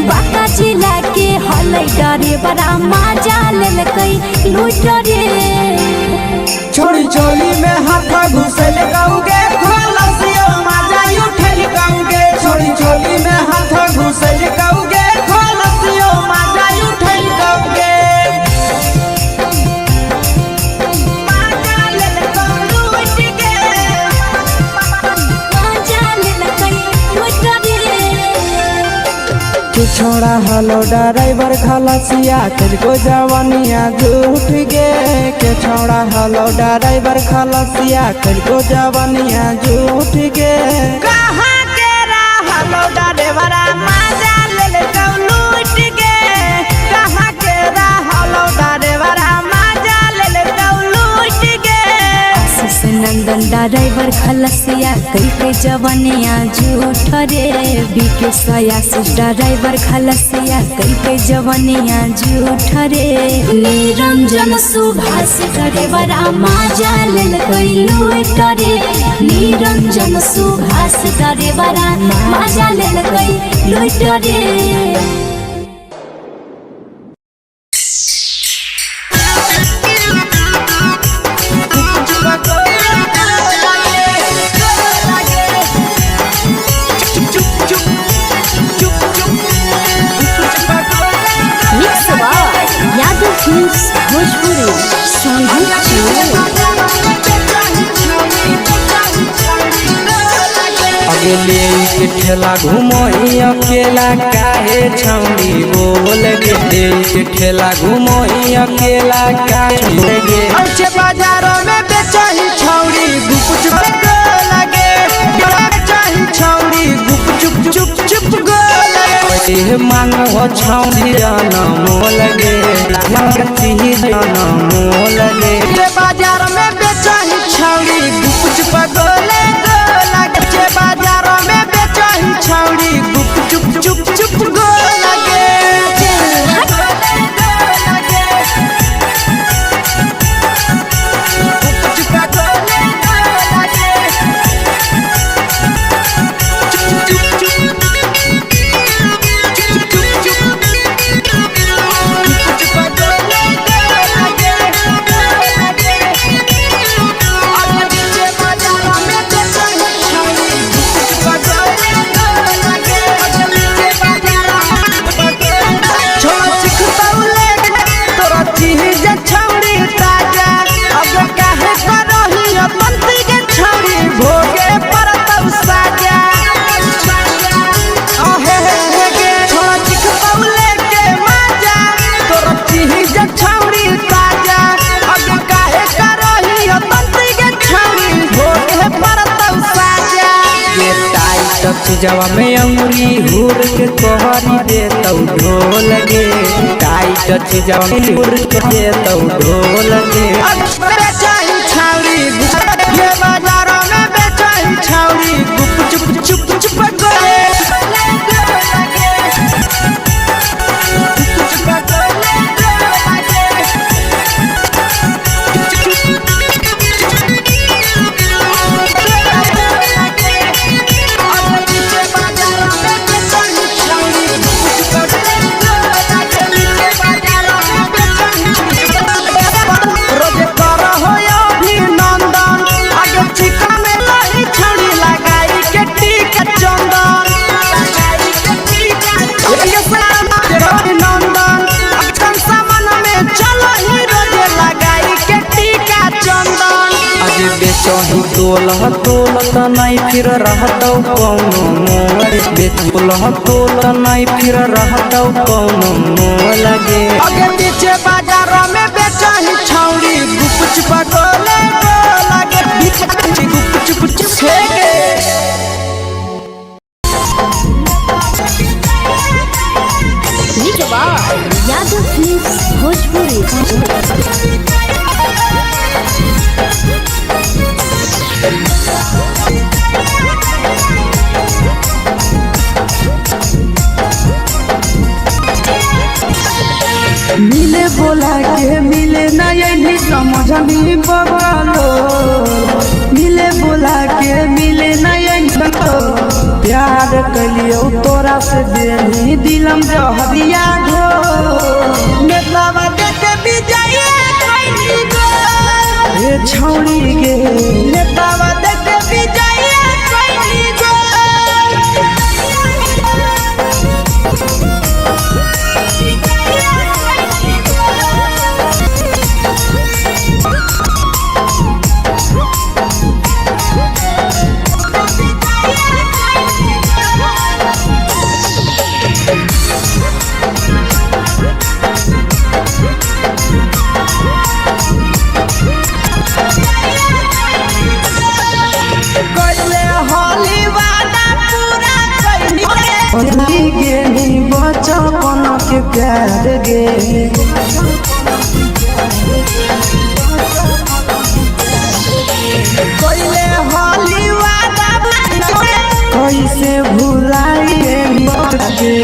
बाका जिला के हले डरे बड़ा मजा लेल कई लूट रे छोड़ी चोली में हाथ घुसल गाऊगे खलसियो मजा उठल गाऊगे छोड़ी चोली में हाथ घुसल गाऊगे खलसियो मजा उठल गाऊगे छोड़ा हलो ड्राइवर खलसिया तुझको जवानिया झूठ गे के छोड़ा हलो ड्राइवर खलसिया तुझको जवानिया झूठ गे कहाँ के हलो ड्राइवर मजा ले लूट गे कहाँ के हलो ड्राइवर मजा ले लूट गे आशीष नंदन ड्राइवर खलसिया कई जवानिया झूठ रे बीके आशीष ड्राइवर खलसिया कई जवानिया झूठ रे निरंजन सुभाष ड्राइवर मजा लेल कई लूट रे निरंजन सुभाष ड्राइवर मजा लेल कई लूट रे अकेले के ठेला घूमो अकेला काहे छौड़ी बोल गे के ठेला घूमो अकेला काहे गे अच्छे बाजारों में बेचही छौड़ी गुप चुप लगे बेचही छौड़ी गुप चुप चुप चुप लगे मांगो छौड़ी जनम लगे मांगती जनम लगे के बाजार में बेचही छौड़ी गुप चुप लगे बाजारों में बेचही छौड़ी गुप चुप चुप चुप गो लगे जवा में अंगुरी हुर के कोहरी दे तो ढोल गे टाइट जवा में हुर के दे तो ढोल गे बेचही छौड़ी ये बाजारों में बेचही छौड़ी गुप चुप चुप चुप करे बेचही तोलह तोलत नहीं फिर रहतौ कौनो मोल बेचोलह तोलत नहीं फिर रहतौ कौनो मोल गे अगे पीछे बाजारों में बेच चाहे छौड़ी गुप चुप गोले लागे गुप चुप छेगे यादव फिल्म्स भोजपुरी। मिले बोला के मिले ना ये समझ नहीं बगलो मिले बोला के मिले ना ये प्यार कलियो तोरा से देनी दिलम जहरिया घो मेलावा देखे बिजाए खैनी गो ए छौड़ी गे मेलावा देखे बिजाए खैनी गो गे नहीं बचपन के प्यार गे कोइले होली वादा कैसे भुलाइए गे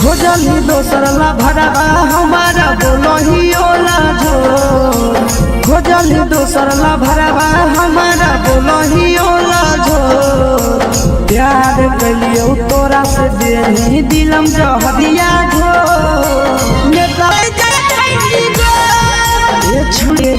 खोजल दोसर ला भरवा हमारा बोलही ओला जो खोजल दोसर ला भरवा हमारा बोलही ओला जो प्यार कलियो तोरा से देनी दिलम जहरिया घो मेला खैनी गो ये छुए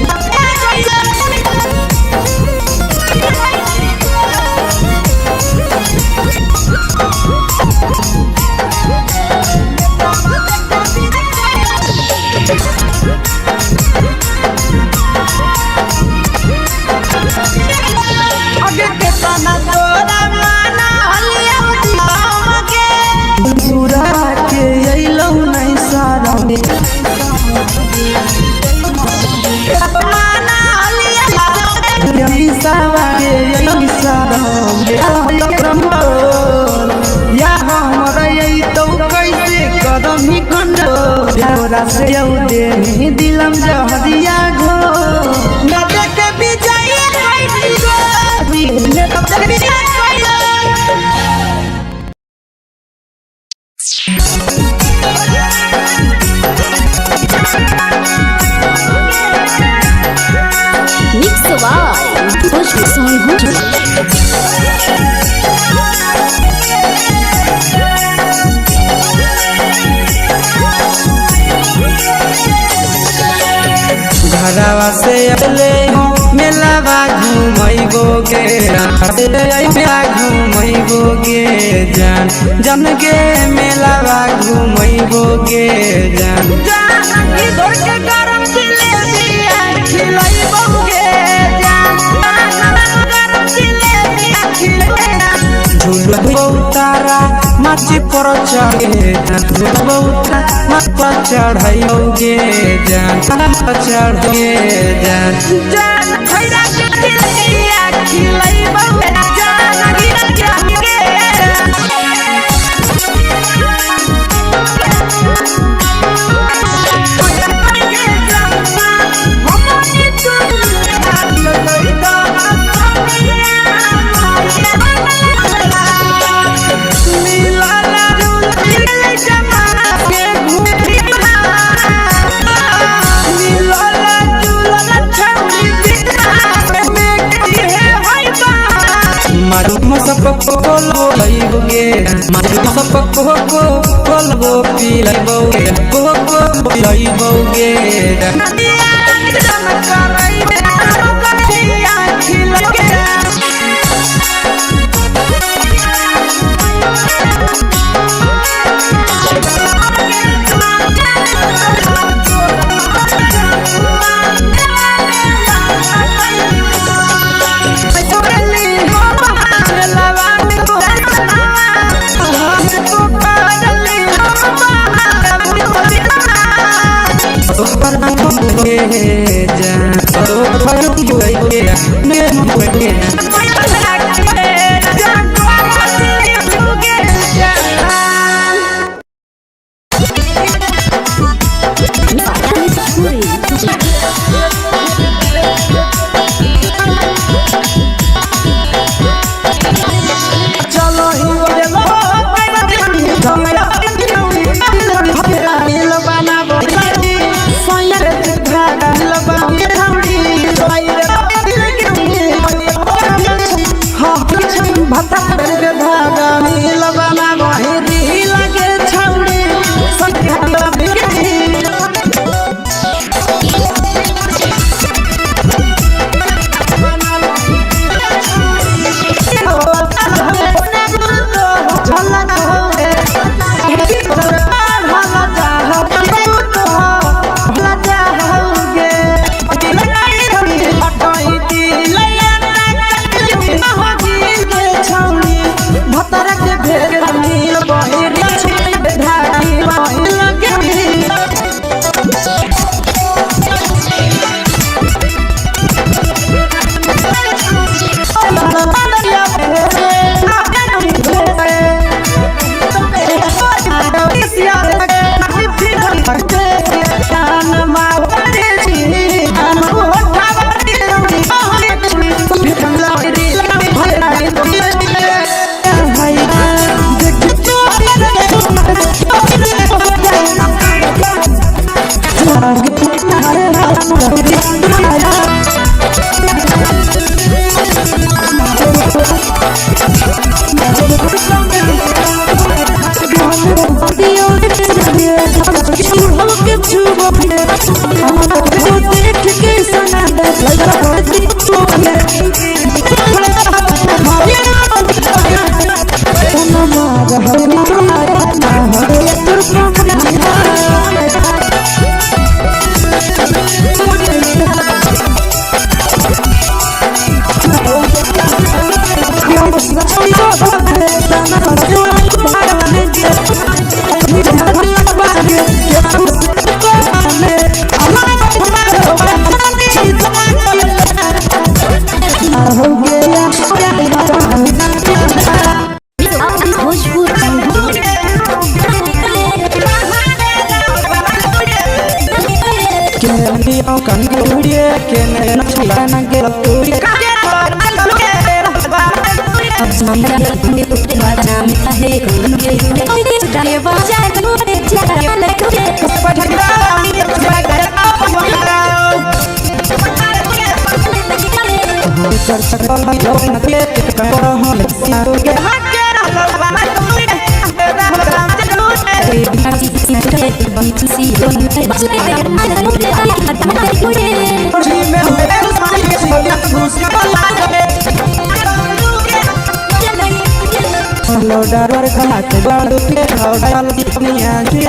आगे के तना तोरा माना हलिया के दूरा के अइलौ नहीं सारा माना हलिया सावा के अइलौ सारा या हमर यही तो कैसे कदम ही खंडो तोरा से देनी दिलम जहरिया घो ना देखे बिजाए खैनी गो ने तो देखे बिजाए मिक्स वाई भोजपुरी सॉन्ग घरवा से अले मेलावा घूमैबो गे घूमैबो गे जान जन गे मेलावा घूमैबो गे जान इधर के गरम जिलेबिया खिलैबो गे जान गरम जिलेबिया खिलैबो झूलबो तारा माची पर चढ़े झूलबो मत पर चढ़ैबो गे जान चढ़े जान जान खैरा के जिलेबिया खिलैबो जान गिरा के लइबोगे मारू सब को बोलबो पी लइबोगे को लइबोगे चलो ही ओरे लो भत्ता के धागा मिल बना बहिरी लगे छौड़ी संख्या बिगड़ी डर खाते बालू के डाल दुनिया के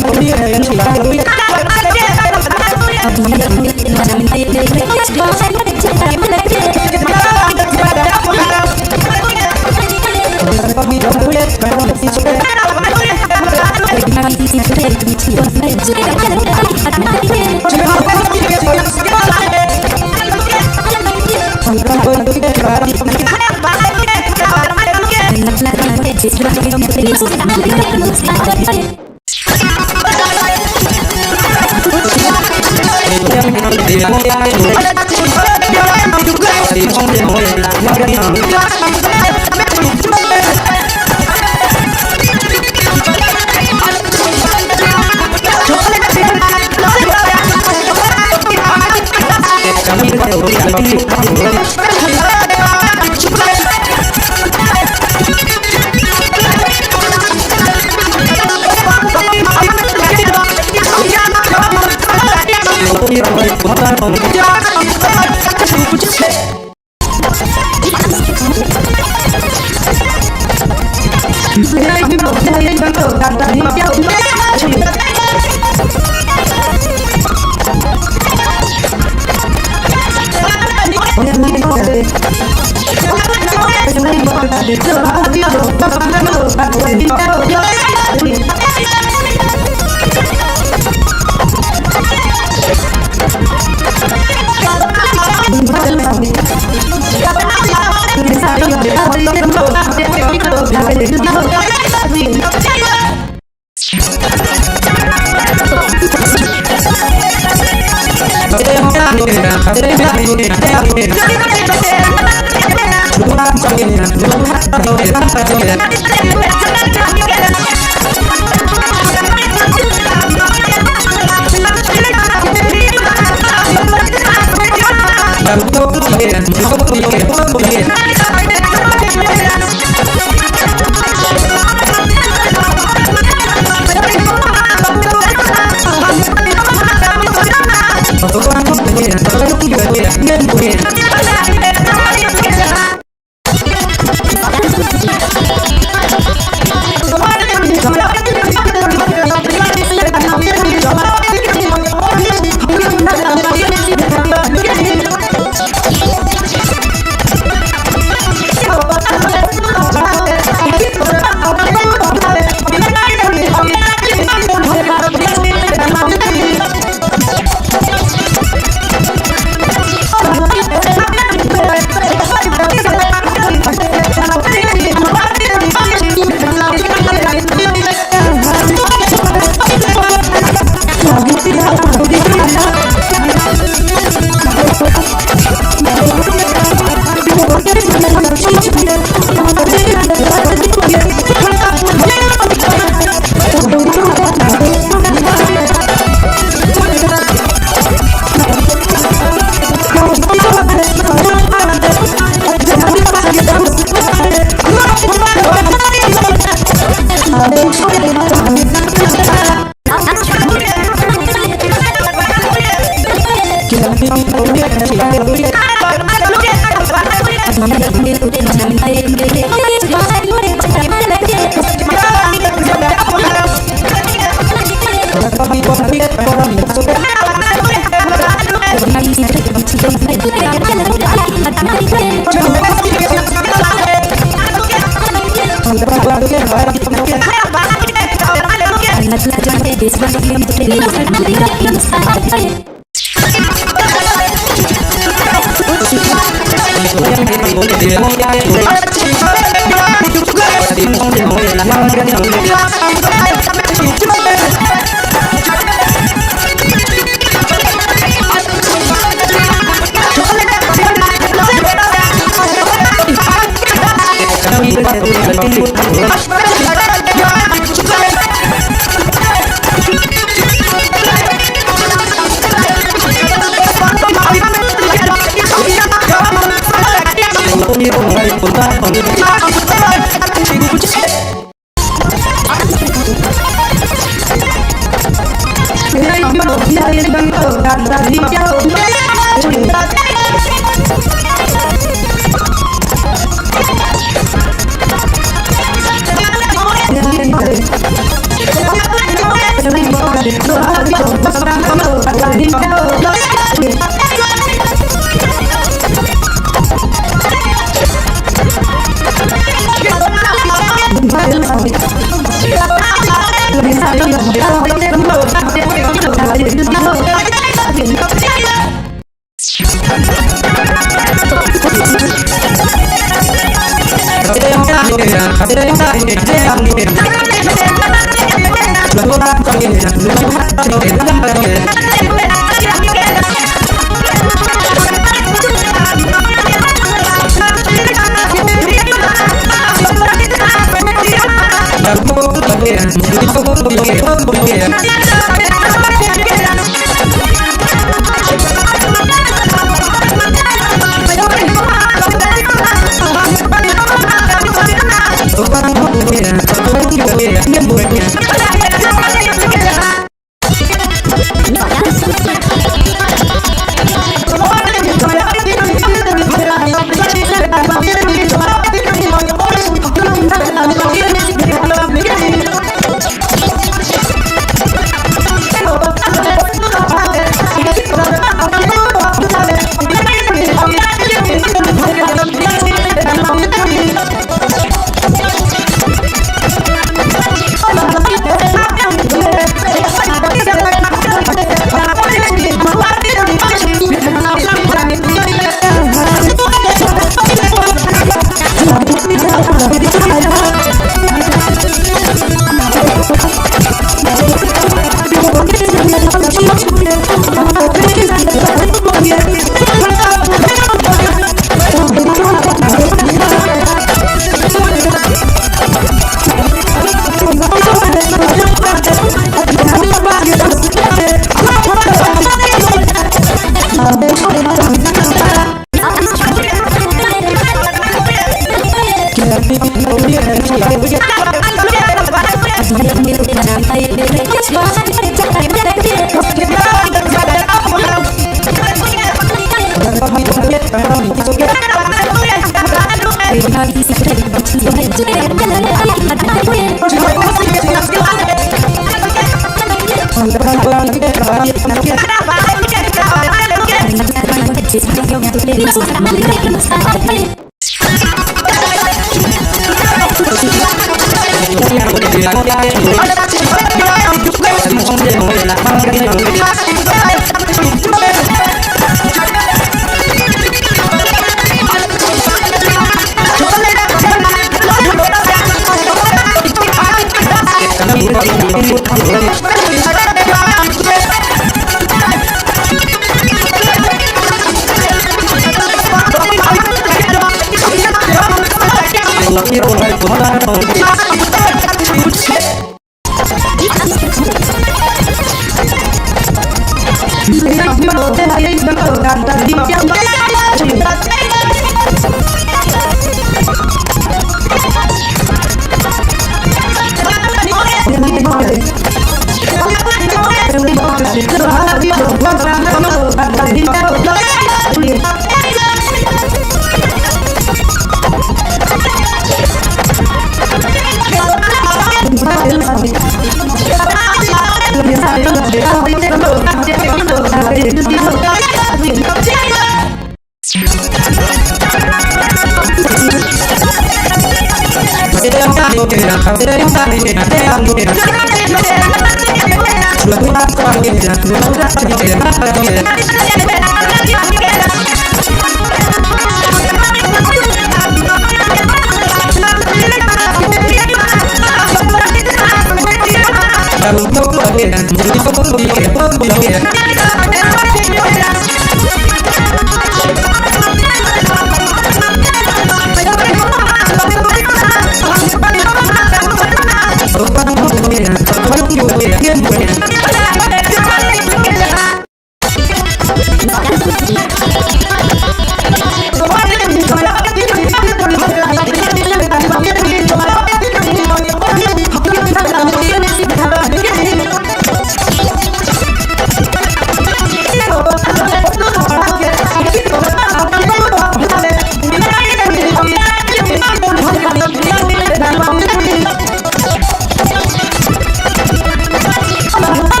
Bye.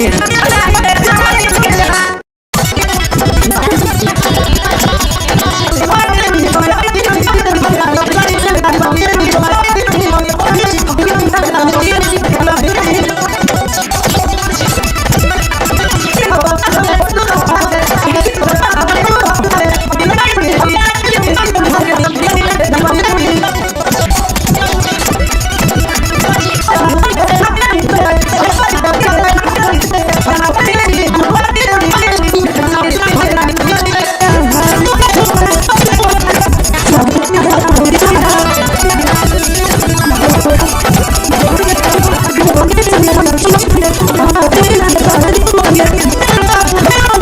Bye.